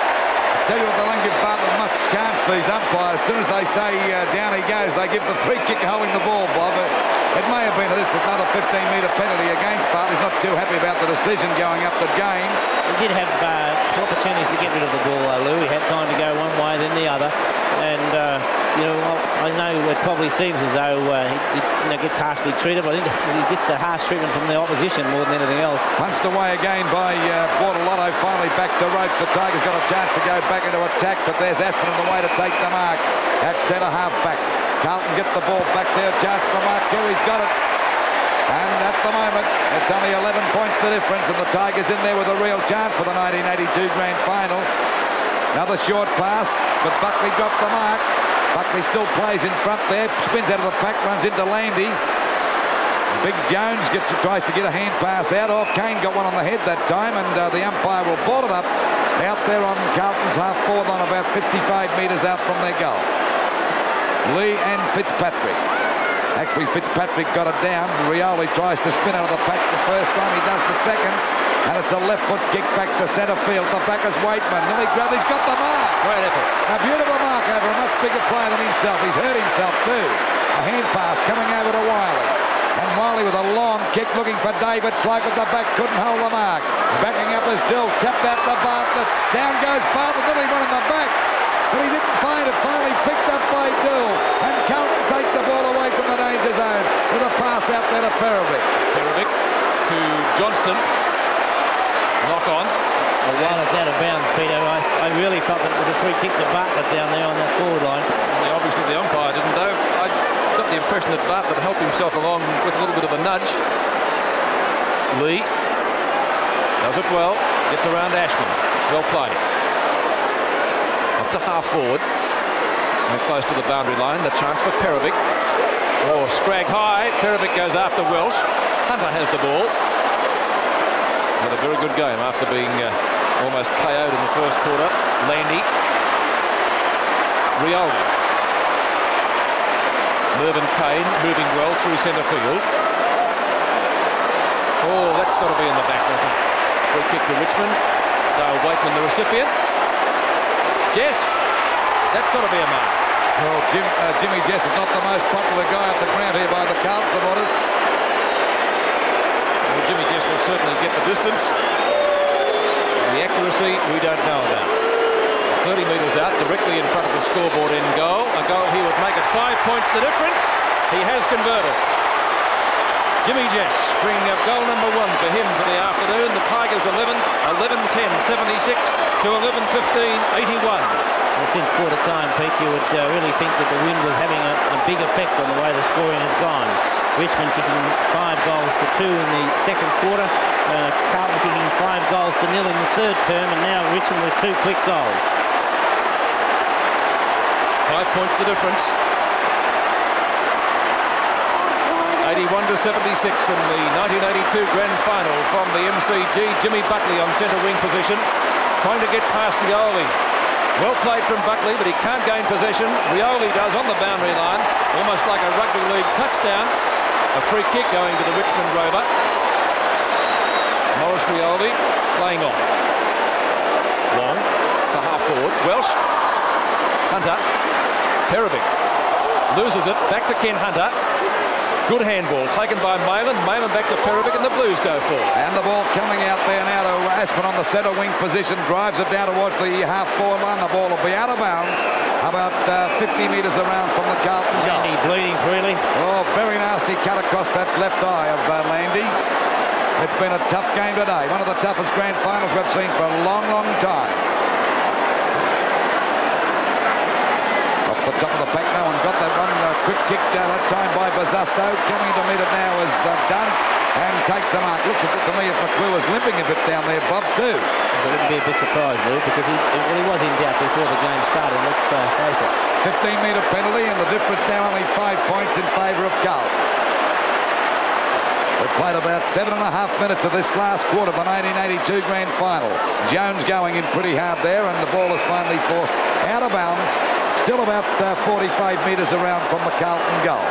Tell you what, they don't give Bartlett much chance, these umpires. As soon as they say down he goes, they give the free kick holding the ball, Bob. It may have been another 15-metre penalty against Bartlett. He's not too happy about the decision going up to James. He did have opportunities to get rid of the ball, Lou. He had time to go one way, then the other. And, I know it probably seems as though he gets harshly treated, but I think he gets the harsh treatment from the opposition more than anything else. Punched away again by Bortolotto, finally back to Roach. The Tigers got a chance to go back into attack, but there's Aspen on the way to take the mark at centre half back. Carlton get the ball back there, chance for Mark Kelly's got it. And at the moment, it's only 11 points the difference, and the Tigers in there with a real chance for the 1982 Grand Final. Another short pass, but Buckley dropped the mark. Buckley still plays in front there, spins out of the pack, runs into Landy. Big Jones tries to get a hand pass out. Oh, Kane got one on the head that time, and the umpire will board it up out there on Carlton's half forward line, about 55 metres out from their goal. Lee and Fitzpatrick. Actually, Fitzpatrick got it down. Rioli tries to spin out of the pack the first time. He does the second. And it's a left foot kick back to centre field. The back is Waitman. Nearly grabbed. He's got the mark. Great effort. A beautiful mark over a much bigger player than himself. He's hurt himself too. A hand pass coming over to Wiley. And Wiley with a long kick looking for David Clark at the back. Couldn't hold the mark. Backing up as Dill. Tapped out to Bartlett. Down goes Bartlett. Nearly one in the back. But he didn't find it. Finally picked up by Dill. And Carlton take the ball away from the danger zone with a pass out there to Perovic. Perovic to Johnston. Knock on. Well, while it's out of bounds, Peter, I really felt that it was a free kick to Bartlett down there on that forward line. Obviously the umpire didn't, though. I got the impression that Bartlett helped himself along with a little bit of a nudge. Lee does it well. Gets around Ashman. Well played. Up to half forward. And close to the boundary line. The chance for Perovic. Oh, scragged high. Perovic goes after Welsh. Hunter has the ball. Had a very good game after being almost KO'd in the first quarter. Landy. Rioli. Mervyn Kane moving well through centre field. Oh, that's got to be in the back, doesn't it? Free kick to Richmond. Dale Waitman, the recipient. Jess. That's got to be a mark. Well, Jimmy Jess is not the most popular guy at the ground here by the Carlton supporters. Well, Jimmy Jess will certainly get the distance. The accuracy we don't know about. 30 metres out, directly in front of the scoreboard in goal. A goal he would make it 5 points the difference. He has converted. Jimmy Jess bringing up goal number 1 for him for the afternoon. The Tigers 11-10, 76 to 11-15, 81. Well, since quarter time, Pete, you would really think that the wind was having a big effect on the way the scoring has gone. Richmond kicking 5 goals to 2 in the second quarter. Carlton kicking 5 goals to 0 in the third term, and now Richmond with 2 quick goals. 5 points the difference. 81-76 in the 1982 Grand Final from the MCG. Jimmy Buckley on centre wing position, trying to get past Rioli. Well played from Buckley, but he can't gain possession. Rioli does on the boundary line, almost like a rugby league touchdown. A free kick going to the Richmond Rover. Maurice Rioli playing on. Long to half forward. Welsh. Hunter. Perevic. Loses it. Back to Ken Hunter. Good handball taken by Malin. Malin back to Perevic, and the Blues go forward. And the ball coming out there now to Aspen on the centre wing position. Drives it down towards the half-forward line. The ball will be out of bounds about 50 metres around from the Carlton goal. Landy bleeding freely. Oh, very nasty cut across that left eye of Landy's. It's been a tough game today. One of the toughest grand finals we've seen for a long, long time. Off the top of the pack now and got that one. Quick kick that time by Bazasto. Coming to meet it now is Dunn and takes a mark. Looks to me if McClure was limping a bit down there, Bob, too. I wouldn't be a bit surprised, Lou, because he was in doubt before the game started. Let's face it. 15-metre penalty, and the difference now only 5 points in favour of Carlton. We've played about 7.5 minutes of this last quarter of the 1982 Grand Final. Jones going in pretty hard there, and the ball is finally forced out of bounds. Still about 45 metres around from the Carlton goal.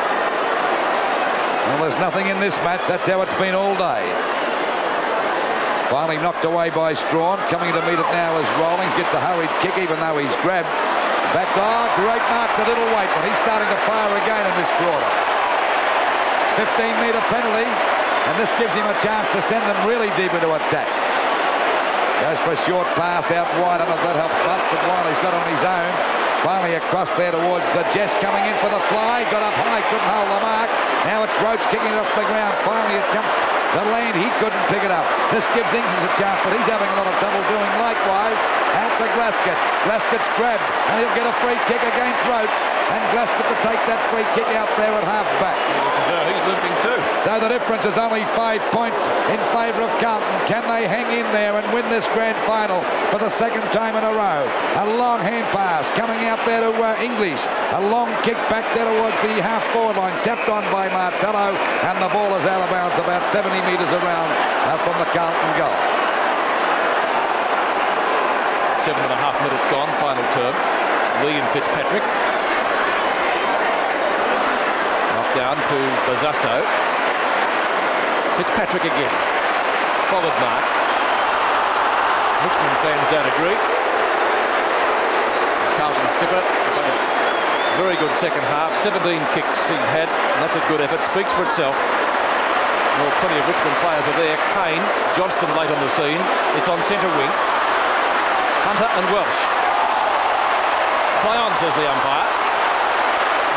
Well, there's nothing in this match. That's how it's been all day. Finally knocked away by Strawn. Coming to meet it now is Rawlings. Gets a hurried kick, even though he's grabbed. Back, great mark to Little Waitman. He's starting to fire again in this quarter. 15-metre penalty, and this gives him a chance to send them really deep into attack. Goes for a short pass out wide. I don't know if that helps much, but Wiley's got on his own. Finally across there towards Jess coming in for the fly. Got up high, couldn't hold the mark. Now it's Roach kicking it off the ground. Finally it comes to land. He couldn't pick it up. This gives Ings a chance, but he's having a lot of trouble doing likewise. Out to Glaskett. Glaskett's grabbed, and he'll get a free kick against Roach. And Glaskett to take that free kick out there at half-back. He's limping too. So the difference is only 5 points in favour of Carlton. Can they hang in there and win this grand final for the second time in a row? A long hand pass coming out there to English. A long kick back there towards the half-forward line. Tapped on by Martello, and the ball is out of bounds about 70 metres around from the Carlton goal. 7.5 minutes gone, final term. Lee and Fitzpatrick. Down to Bazasto. Fitzpatrick again. Solid mark. Richmond fans don't agree. Carlton skipper. Very good second half. 17 kicks he's had, and that's a good effort. Speaks for itself. Well, plenty of Richmond players are there. Kane, Johnston late on the scene. It's on centre wing. Hunter and Welsh. Play on, says the umpire.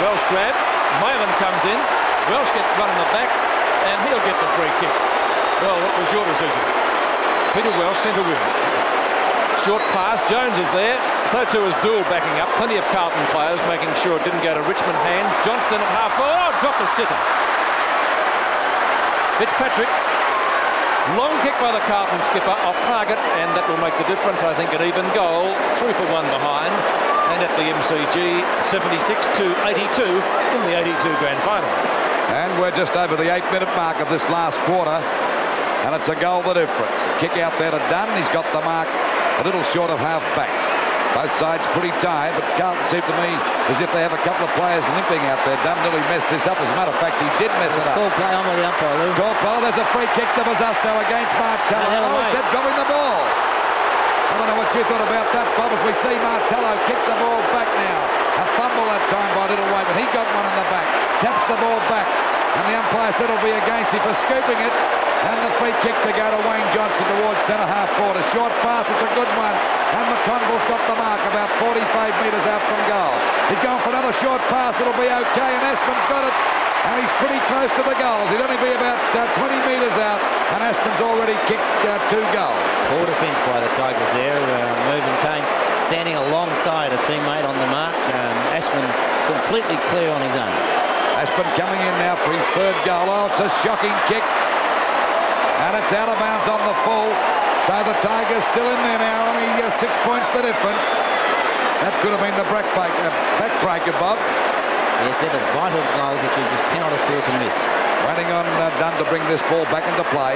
Welsh grab. Malin comes in. Welsh gets run in the back, and he'll get the free kick. Well, what was your decision? Peter Welsh, centre wing. Short pass. Jones is there. So too is Dool backing up. Plenty of Carlton players making sure it didn't go to Richmond hands. Johnston at half. Oh, dropped the sitter. Fitzpatrick. Long kick by the Carlton skipper off target, and that will make the difference. I think an even goal. 3 for 1 behind. And at the MCG, 76-82 in the 82 Grand Final. And we're just over the 8-minute mark of this last quarter, and it's a goal the difference. A kick out there to Dunn. He's got the mark a little short of half-back. Both sides pretty tired, but Carlton seemed to me as if they have a couple of players limping out there. Dunn nearly messed this up. As a matter of fact, he did mess it up. Call play on with the umpire, Lou. Call play. There's a free kick to Bazasto against Martello. Oh, he said dropping the ball. I don't know what you thought about that, Bob, as we see Martello kick the ball back now. A fumble that time Waitman. He got one in the back. Taps the ball back. And the umpire said it'll be against him for scooping it. And the free kick to go to Wayne Johnson towards centre half forward. A short pass, it's a good one. And McConville's got the mark about 45 metres out from goal. He's going for another short pass. It'll be okay. And Aspen's got it. And he's pretty close to the goals. He'd only be about 20 metres out. And Aspen's already kicked 2 goals. Poor defence by the Tigers there. Mervyn Kane standing alongside a teammate on the mark. Aspen completely clear on his own. Aspen coming in now for his 3rd goal. Oh, it's a shocking kick. And it's out of bounds on the full. So the Tigers still in there now. Only 6 points the difference. That could have been the backbreaker, Bob. Yes, they're the vital goals that you just cannot afford to miss. Waiting on Dunn to bring this ball back into play.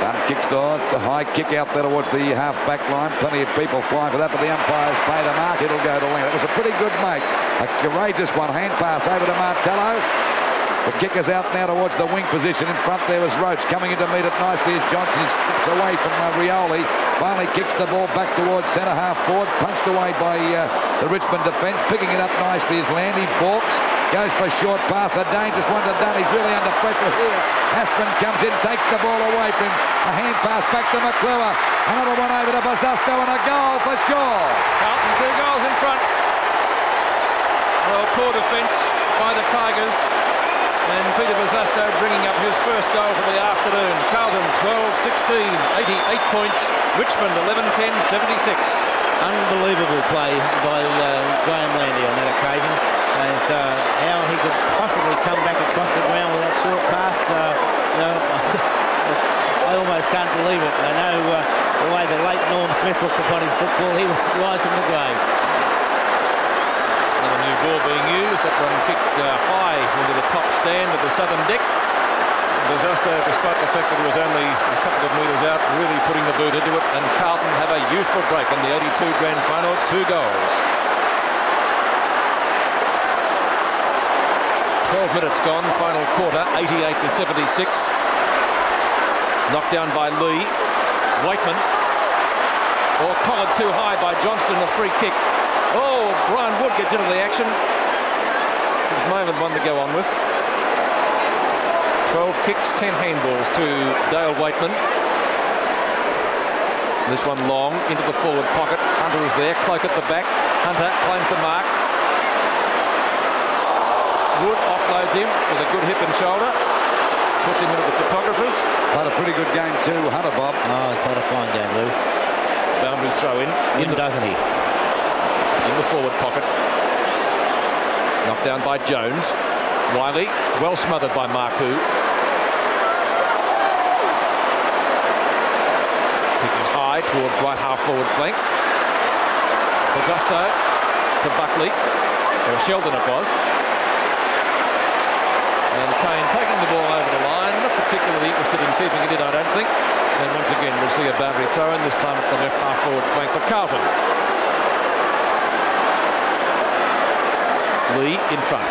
Dunn kicks the high kick out there towards the half-back line. Plenty of people flying for that, but the umpires pay the mark. It'll go to length. That was a pretty good make. A courageous one. Hand pass over to Martello. The kicker's out now towards the wing position. In front there was Roach coming in to meet it nicely as Johnson skips away from Rioli. Finally kicks the ball back towards centre half forward. Punched away by the Richmond defence. Picking it up nicely is Landy Borks. Goes for a short pass. A dangerous one to Dunn. He's really under pressure here. Aspen comes in, takes the ball away from him. A hand pass back to McClure. Another one over to Bazasto and a goal for sure. Carlton 2 goals in front. Well, poor defence by the Tigers. And Peter Bazasto bringing up his first goal for the afternoon. Carlton 12-16, 88 points. Richmond 11-10, 76. Unbelievable play by Graham Landy on that occasion. As how he could possibly come back across the ground with that short pass. I almost can't believe it. I know the way the late Norm Smith looked upon his football, he was rise from the grave. Another new ball being used. That one kicked high into the top stand of the southern deck. Bazasto, despite the fact that he was only a couple of metres out, really putting the boot into it. And Carlton have a useful break in the 82 Grand Final. 2 goals. 12 minutes gone. Final quarter. 88-76. Knocked down by Lee. Waitman. Or collared too high by Johnston. The free kick. Oh, Brian Wood gets into the action. It's Mayland one to go on with. 12 kicks, 10 handballs to Dale Waitman. This one long into the forward pocket. Hunter is there. Cloak at the back. Hunter claims the mark. Wood offloads him with a good hip and shoulder. Puts him into the photographers. Played a pretty good game too, Hunter, Bob. Oh, he's played a fine game, Lou. Boundary throw in. Doesn't he? In the forward pocket. Knocked down by Jones. Wiley, well smothered by Marku. Kick is high towards right half forward flank. Bazasto to Buckley, or Sheldon it was. And Kane taking the ball over the line, not particularly interested in keeping it in, I don't think. And once again, we'll see a boundary throw in. This time it's the left half forward flank for Carlton. Lee in front.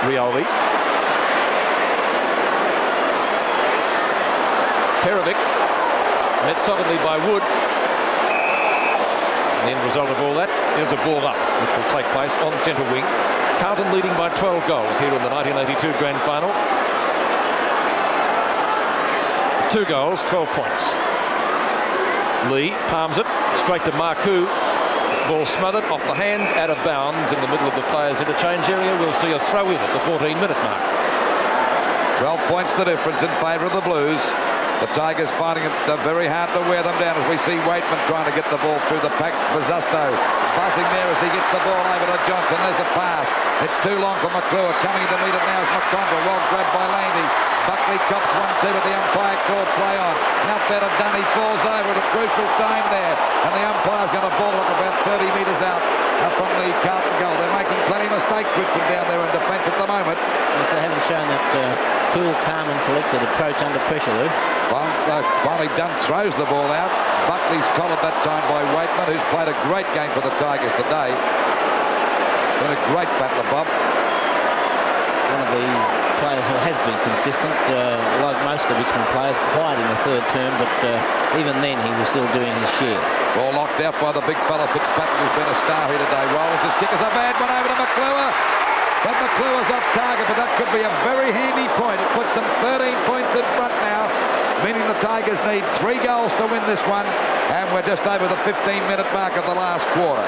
Rioli. Perovic met solidly by Wood. The end result of all that is a ball up, which will take place on centre wing. Carlton leading by 12 goals here in the 1982 Grand Final. 2 goals, 12 points. Lee palms it straight to Marku. Ball smothered off the hands, out of bounds in the middle of the players' interchange area. We'll see a throw in at the 14-minute mark. 12 points the difference in favour of the Blues. The Tigers finding it very hard to wear them down as we see Waitman trying to get the ball through the pack. Bazasto buzzing there as he gets the ball over to Johnson. There's a pass. It's too long for McClure. Coming in to meet it now is McConville. Well grabbed by Landy. Buckley cops 1-2, but the umpire called play on. Out there to Dunn. He falls over at a crucial time there. And the umpire's going to ball it up about 30 metres out from the Carlton goal. They're making plenty of mistakes, Richmond, down there in defence at the moment. Yes, they haven't shown that cool, calm and collected approach under pressure, Lou. Finally Dunn throws the ball out. Buckley's collared that time by Waitman, who's played a great game for the Tigers today. Been a great battler, Bob. One of the players who has been consistent, like most of the Richmond players, quiet in the third term, but even then he was still doing his share. Ball knocked out by the big fella Fitzpatrick, who's been a star here today. Rollins' his kick is a bad one over to McClure. But McClure's off target, but that could be a very handy point. It puts them 13 points in front now, meaning the Tigers need 3 goals to win this one, and we're just over the 15-minute mark of the last quarter.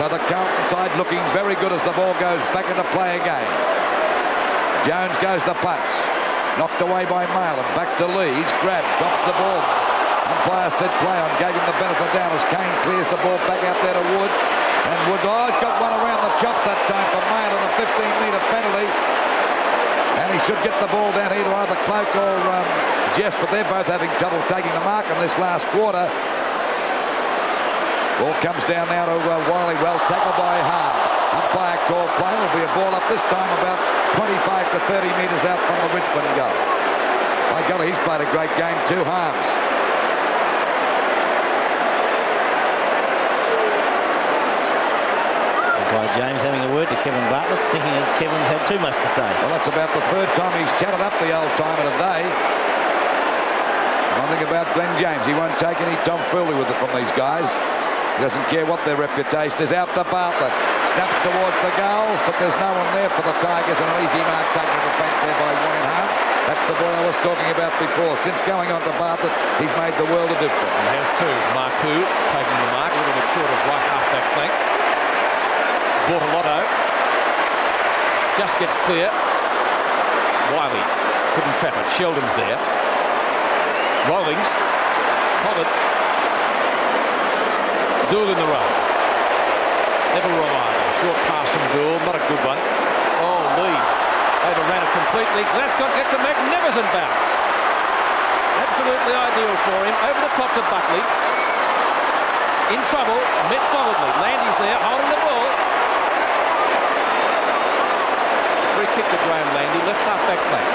So the Carlton side looking very good as the ball goes back into play again. Jones goes the punch. Knocked away by Marlon. Back to Lee. He's grabbed. Drops the ball. Umpire said play on. Gave him the benefit of the doubt as Kane clears the ball back out there to Wood. And Wood, he's got one around the chops that time for Mail on a 15-metre penalty. And he should get the ball down here to either Cloak or Jess, but they're both having trouble taking the mark in this last quarter. Ball comes down now to Wiley. Well tackled by Harms. Umpire call play. Will be a ball up this time about 25 to 30 metres out from the Richmond goal. My God, he's played a great game too, Harms. By James having a word to Kevin Bartlett, thinking that Kevin's had too much to say. Well, that's about the 3rd time he's chatted up the old timer today. One thing about Glenn James, he won't take any tomfoolery with it from these guys. He doesn't care what their reputation is. Out to Bartlett. Snaps towards the goals, but there's no one there for the Tigers, and an easy mark taken to defence there by Wayne Harms. That's the ball I was talking about before. Since going on to Bartlett, he's made the world of difference. He has too. Marcoux taking the mark, a little bit short of right half-back flank. Bortolotto just gets clear. Wiley couldn't trap it. Sheldon's there. Rollings. Pollard. Dool in the row. Never reliable. Short pass from Dool. Not a good one. Oh, Lee overran it completely. Glasgow gets a magnificent bounce. Absolutely ideal for him. Over the top to Buckley. In trouble. Met solidly. Landy's there holding the ball. Free kick to Graham Landy, left half-back flank.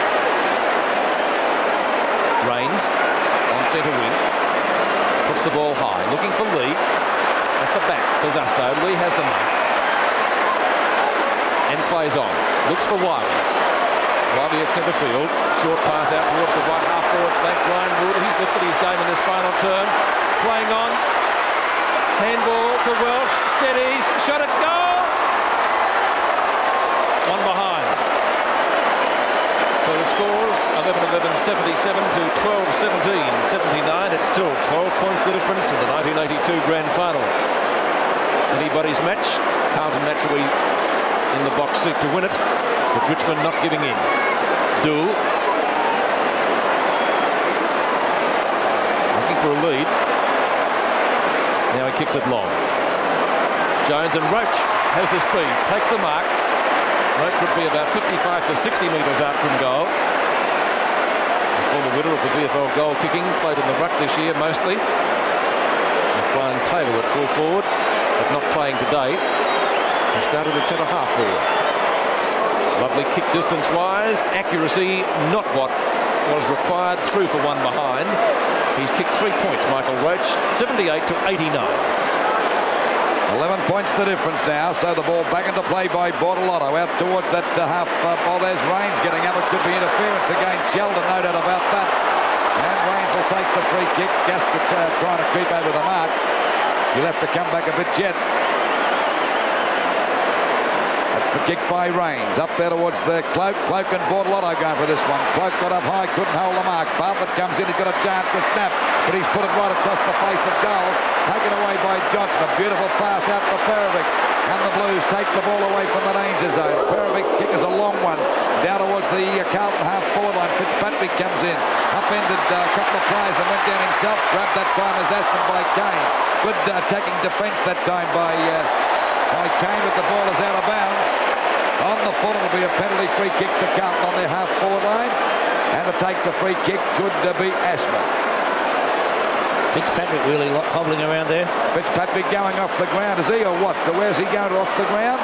Rains on centre wing. Puts the ball high, looking for Lee. At the back, Bezusto. Lee has the mark. And plays on. Looks for Wiley. Wiley at centre field. Short pass out towards the right half-forward flank. Ryan Wood, he's lifted his game in this final term. Playing on. Handball to Welsh. Steadies. Shot at goal. One behind. So the scores 11-11, 77 to 12-17, 79. It's still 12 points the difference in the 1982 Grand Final. Anybody's match. Carlton naturally in the box seat to win it, but Richmond not giving in. Dool looking for a lead. Now he kicks it long. Jones and Roach has the speed, takes the mark. Roach would be about 55 to 60 metres out from goal. The former winner of the VFL goal kicking, played in the ruck this year mostly. With Brian Taylor at full forward, but not playing today. He started at centre half forward. Lovely kick distance-wise. Accuracy, not what was required. Through for one behind. He's kicked 3 points, Michael Roach. 78 to 89. 11 points the difference now, so the ball back into play by Bortolotto out towards that half. There's Rains getting up. It could be interference against Sheldon, no doubt about that. And Rains will take the free kick. Gasket trying to creep over the mark. He'll have to come back a bit yet. That's the kick by Rains. Up there towards the Cloak. Cloak and Bortolotto going for this one. Cloak got up high, couldn't hold the mark. Bartlett comes in, he's got a chance to snap, but he's put it right across the face of goals. Taken away by Johnson. A beautiful pass out to Perovic. And the Blues take the ball away from the danger zone. Perovic's kick is a long one. Down towards the Carlton half-forward line. Fitzpatrick comes in. Upended a couple of players and went down himself. Grabbed that time as Aspen by Kane. Good attacking defence that time by Kane, but the ball is out of bounds. On the foot, it'll be a penalty free kick to Carlton on their half-forward line. And to take the free kick could be Aspen. Fitzpatrick really hobbling around there. Fitzpatrick going off the ground, is he, or what? Where's he going off the ground?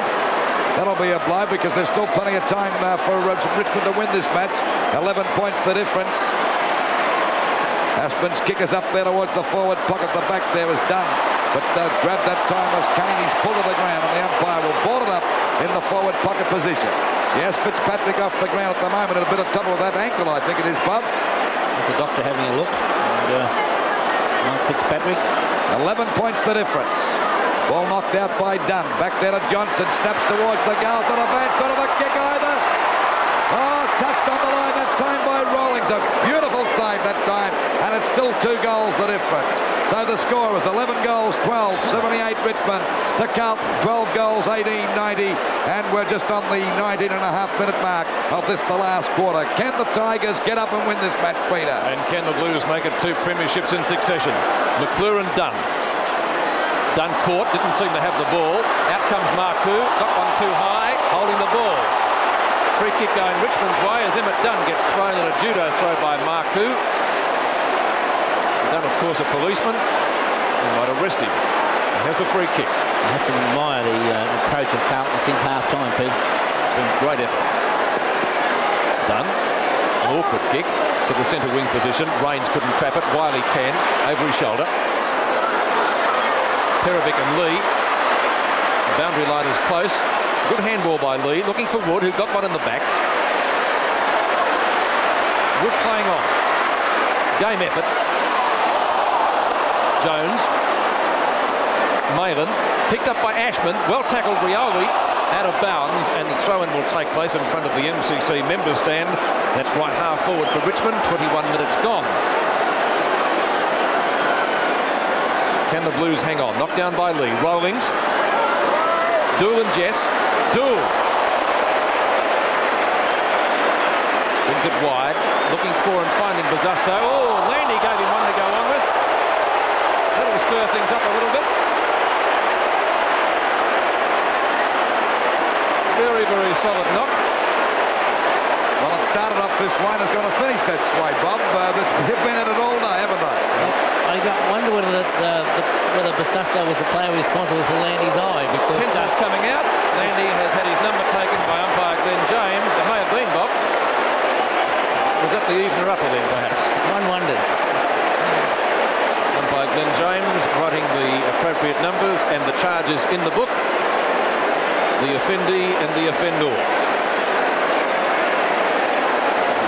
That'll be a blow because there's still plenty of time for Richmond to win this match. 11 points the difference. Aspin's kick is up there towards the forward pocket. The back there is done. But grabbed that time was Kane. He's pulled to the ground, and the umpire will board it up in the forward pocket position. Yes, Fitzpatrick off the ground at the moment in a bit of trouble with that ankle, I think it is, Bob. There's the doctor having a look. And, Mark Fitzpatrick. 11 points the difference. Ball knocked out by Dunn. Back there to Johnson. Snaps towards the goal. Not a bad sort of a kick either. Oh, touched on the line that time by Rawlings. A beautiful save that time. And it's still 2 goals the difference. So the score was 11 goals, 12, 78 Richmond to Carlton, 12 goals, 18, 90. And we're just on the 19.5-minute mark of this, the last quarter. Can the Tigers get up and win this match, Peter? And can the Blues make it 2 premierships in succession? McClure and Dunn. Dunn caught, didn't seem to have the ball. Out comes Marku, got one too high, holding the ball. Free kick going Richmond's way as Emmett Dunn gets thrown in a judo throw by Marku. Dunn, of course, a policeman. They might arrest him. He has the free kick. You have to admire the approach of Carlton since half-time, Pete. Been great effort. Dunn, an awkward kick to the centre wing position. Raines couldn't trap it. Wiley can, over his shoulder. Perovic and Lee. The boundary line is close. Good handball by Lee, looking for Wood, who got one in the back. Wood playing on. Game effort. Jones. Malin. Picked up by Ashman. Well tackled Rioli. Out of bounds, and the throw-in will take place in front of the MCC member stand. That's right half forward for Richmond. 21 minutes gone. Can the Blues hang on? Knocked down by Lee. Rawlings. Dool and Jess. Dool. Brings it wide. Looking for and finding Bazusto. Oh, Landy gave him one to go on with. That'll stir things up a little bit. Very, very solid knock. Well, it started off this way and it's going to finish that way, Bob. They've been at it all day, haven't they? I wonder whether Bazusto was the player responsible for Landy's eye, because Pence's coming out. Landy has had his number taken by umpire Glenn James. It may have been, Bob. Was that the evener upper then, perhaps? one wonders. Umpire Glenn James writing the appropriate numbers and the charges in the book. The offendee and the offendor.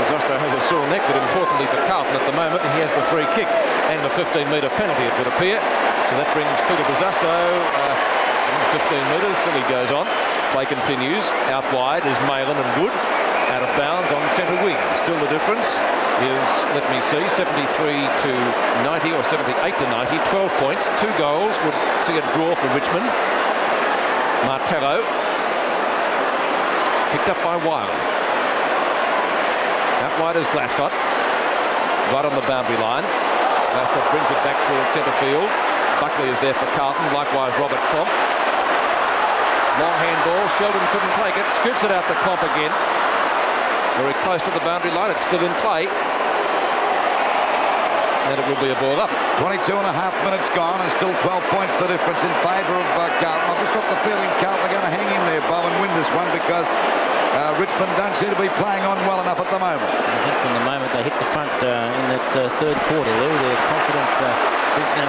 Bazusto has a sore neck, but importantly for Carlton at the moment, he has the free kick and the 15-metre penalty, it would appear. So that brings Peter Bazusto 15 metres, still he goes on. Play continues. Out wide is Malin and Wood. Out of bounds on centre wing. Still the difference is, let me see, 73 to 90 or 78 to 90. 12 points, 2 goals would see a draw for Richmond. Martello. Picked up by Wiley. Out wide is Glascott. Right on the boundary line. Glascott brings it back towards centre field. Buckley is there for Carlton. Likewise Robert Klomp. Long handball. Sheldon couldn't take it. Scoops it out to Klomp again. Very close to the boundary line. It's still in play. And it will be a ball up. 22 and a half minutes gone and still 12 points the difference in favour of Carlton. I've just got the feeling Carlton are going to hang in there, Bob, and win this one because Richmond don't seem to be playing on well enough at the moment. I think from the moment they hit the front in that third quarter, Lou, their confidence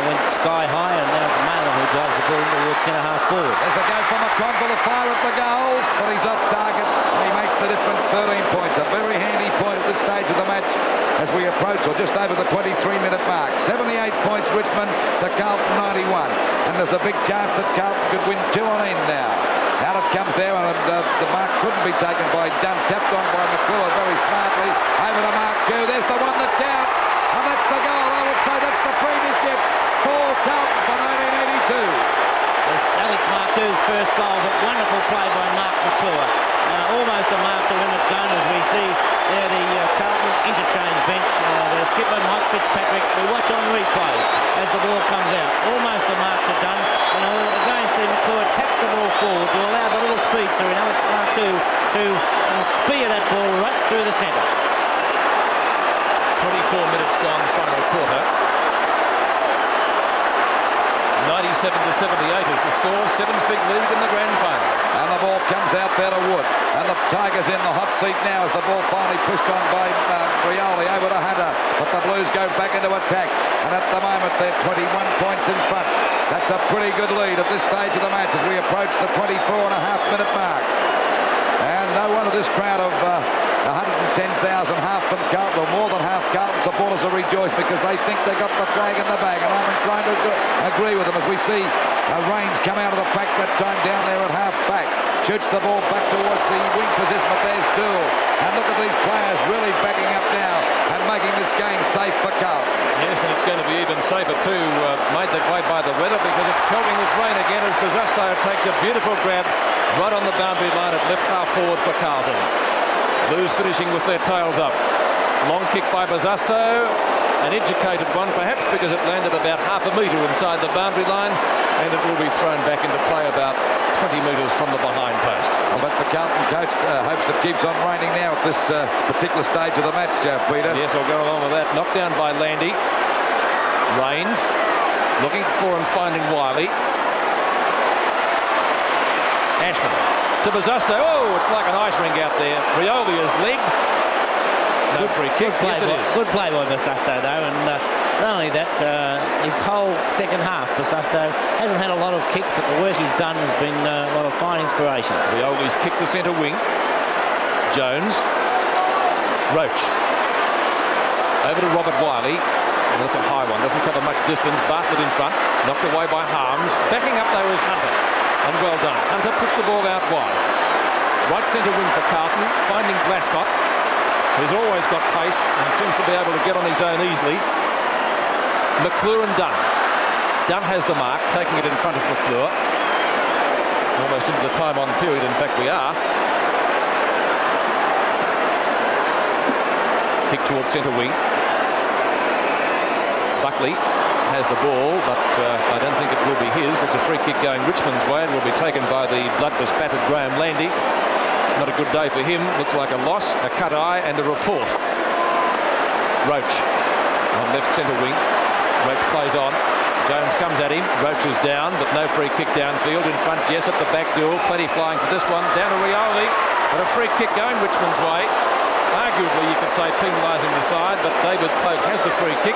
went sky high, and now it's Malin who drives the ball towards centre half forward. There's a go from McConville to fire at the goals, but he's off target and he makes the difference. 13 points, a very handy point at this stage of the match as we approach, or just over the 23-minute mark. 78 points Richmond to Carlton 91, and there's a big chance that Carlton could win 2 on end now. Out it comes there, and the mark couldn't be taken by Dunn. Tapped on by McClure very smartly. Over to Marku. There's the one that counts, and that's the goal. I would say that's the premiership for Carlton for 1982. It's Alex Marku's first goal, but wonderful play by Mark McClure. Almost a mark to Emmett Dunn as we see there the Carlton interchange bench. Their skipper Mike Fitzpatrick. We watch on replay as the ball comes out. Almost a mark to Dunn. And we'll again see McClure tap the ball forward to allow the little speedster in Alex Marku to spear that ball right through the centre. 24 minutes gone, final quarter. 19 87-78 is the score. Sevens big league in the grand final. And the ball comes out there to Wood. And the Tigers in the hot seat now as the ball finally pushed on by Rioli over to Hunter. But the Blues go back into attack. And at the moment they're 21 points in front. That's a pretty good lead at this stage of the match as we approach the 24.5-minute mark. And no wonder this crowd of 110,000, half them Carlton, or more than half Carlton supporters are rejoiced because they think they got the flag in the bag. And I'm inclined to agree with them as we see Rains come out of the pack that time down there at half back. Shoots the ball back towards the wing position, but there's Dool. And look at these players really backing up now and making this game safe for Carlton. Yes, and it's going to be even safer too, made that way by the weather because it's pelting with rain again as Bazasto takes a beautiful grab right on the boundary line at left half forward for Carlton. Blues finishing with their tails up. Long kick by Bazasto, an educated one perhaps because it landed about half a metre inside the boundary line, and it will be thrown back into play about 20 metres from the behind post. But the Carlton coach hopes it keeps on raining now at this particular stage of the match, Peter. Yes, I'll go along with that. Knocked down by Landy. Rains looking for and finding Wiley. Ashman to Bazasto. Oh, it's like an ice rink out there. Rioli is legged. No free kick. Yes, it is. Good play by Bazasto, though, and not only that, his whole second half, Bazasto hasn't had a lot of kicks, but the work he's done has been one of fine inspiration. Rioli's kicked the centre wing. Jones. Roach. Over to Robert Wiley. And that's a high one. Doesn't cover much distance. Bartlett in front. Knocked away by Harms. Backing up, though, is Hunter. And well done. Hunter puts the ball out wide. Right centre wing for Carlton, finding Glascott, who's always got pace and seems to be able to get on his own easily. McClure and Dunn. Dunn has the mark, taking it in front of McClure. Almost into the time on period, in fact we are. Kick towards centre wing. Buckley has the ball, but I don't think it will be his. It's a free kick going Richmond's way. It will be taken by the bloodless battered Graham Landy. Not a good day for him. Looks like a loss, a cut eye and a report. Roach on left centre wing. Roach plays on. Jones comes at him. Roach is down, but no free kick downfield. In front, Jess at the back duel. Plenty flying for this one. Down to Rioli. But a free kick going Richmond's way. Arguably, you could say penalising the side, but David Cloak has the free kick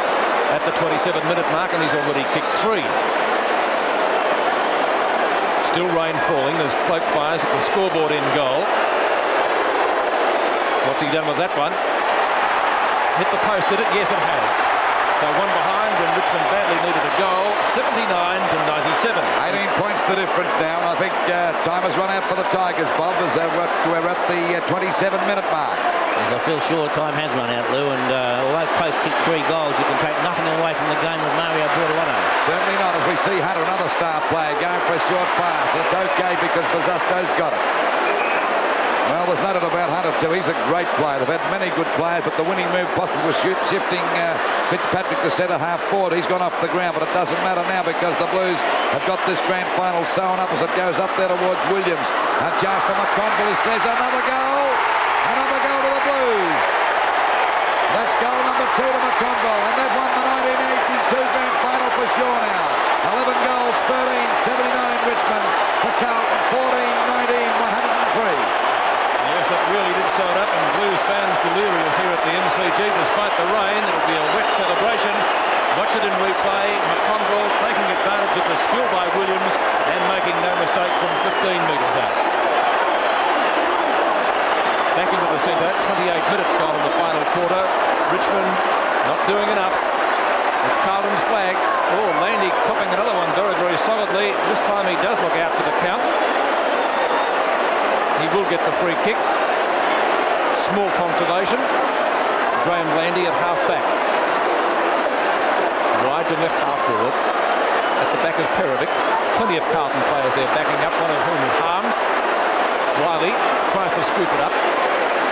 at the 27-minute mark, and he's already kicked 3. Still rain falling as Cloak fires at the scoreboard in goal. What's he done with that one? Hit the post, did it? Yes, it has. So one behind when Richmond badly needed a goal, 79-97. 18 points the difference now, and I think time has run out for the Tigers, Bob, as we're at the 27-minute mark. As I feel sure time has run out, Lou, and although Cloak's kicked 3 goals, you can take nothing away from the game with Mario Bortolano. Certainly not, as we see Hunter, another star player, going for a short pass. It's okay because Bazasto's got it. Well, there's no doubt about Hunter too. He's a great player. They've had many good players, but the winning move possibly was shifting Fitzpatrick to centre half forward. He's gone off the ground, but it doesn't matter now because the Blues have got this grand final sewn up as it goes up there towards Williams. A chance for McConville. There's another goal. Another goal to the Blues. That's goal number 2 to McConville, and they've won the 1982 grand final for sure now. 11 goals, 13-79 Richmond. For Carlton, 14-19, 103. Yes, that really did sew it up, and Blues fans delirious here at the MCG despite the rain. It'll be a wet celebration. Watch it in replay. McConville taking advantage of the spill by Williams and making no mistake from 15 metres out. Back into the centre, 28 minutes gone in the final quarter. Richmond not doing enough. It's Carlton's flag. Oh, Landy copping another one very, very solidly. This time he does look out for the count. He will get the free kick. Small consolation. Graham Landy at half back. Wide to left half forward. At the back is Perovic. Plenty of Carlton players there backing up, one of whom is Harms. Wiley tries to scoop it up.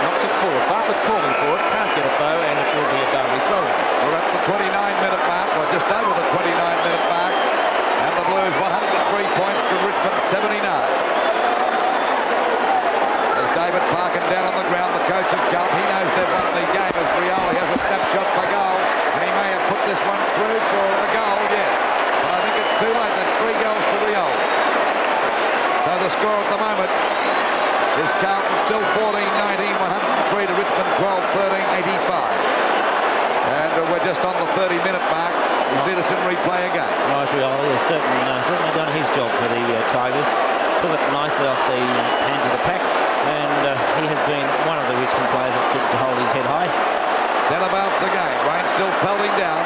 Knocks it forward. Bartlett calling for it. Can't get it though, and it will be a boundary throw. We're at the 29-minute mark, or just over the 29-minute mark. And the Blues 103 points to Richmond 79. David Parkin down on the ground, the coach of Carlton. He knows they've won the game as Rioli has a snapshot for goal, and he may have put this one through for a goal, yes. But I think it's too late. That's 3 score at the moment is Carlton still 14-19, 103 to Richmond 12-13, 85. And we're just on the 30-minute mark. We see this in replay again. Nice Rioli has certainly done his job for the Tigers. Took it nicely off the hands of the pack, and he has been one of the Richmond players that could hold his head high. Centre bounce again. Rain still pelting down.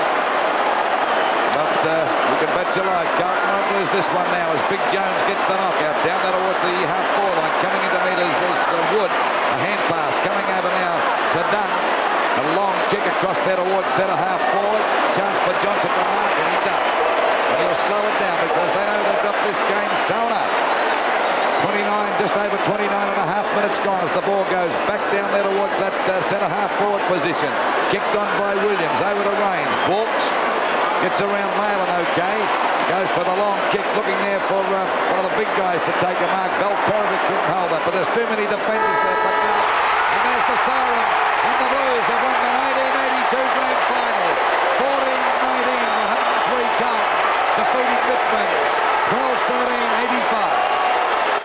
But you can bet your life Carlton won't lose this one now as Big Jones gets the knockout down there towards the half-forward line. Coming into meters is Wood. A hand pass coming over now to Dunn. A long kick across there towards centre half forward. Chance for Johnson to mark, and he does. But he'll slow it down because they know they've got this game sewn up. 29, just over 29 and a half minutes gone as the ball goes back down there towards that centre half forward position. Kicked on by Williams over to Rains. Walks. Gets around Malin okay. Goes for the long kick, looking there for one of the big guys to take a mark. Velperovic couldn't hold that, but there's too many defenders there for now. And there's the siren. And the Blues have won the 1982 Grand Final. 14-19, 103 Carlton, defeating Richmond 12-13, 85.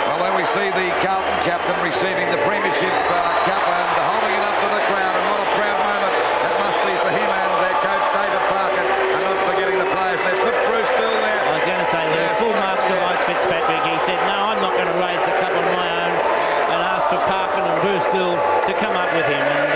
Well, then we see the Carlton captain receiving the Premiership Cup and holding it up to the crowd. And what a proud moment that must be for him and their coach David Parker. And not forgetting the players. They've put Bruce Dill there. I was going to say there are full marks to Mike Fitzpatrick. He said, no, I'm not going to raise the cup on my own, and asked for Parkin and Bruce Dill to come up with him. And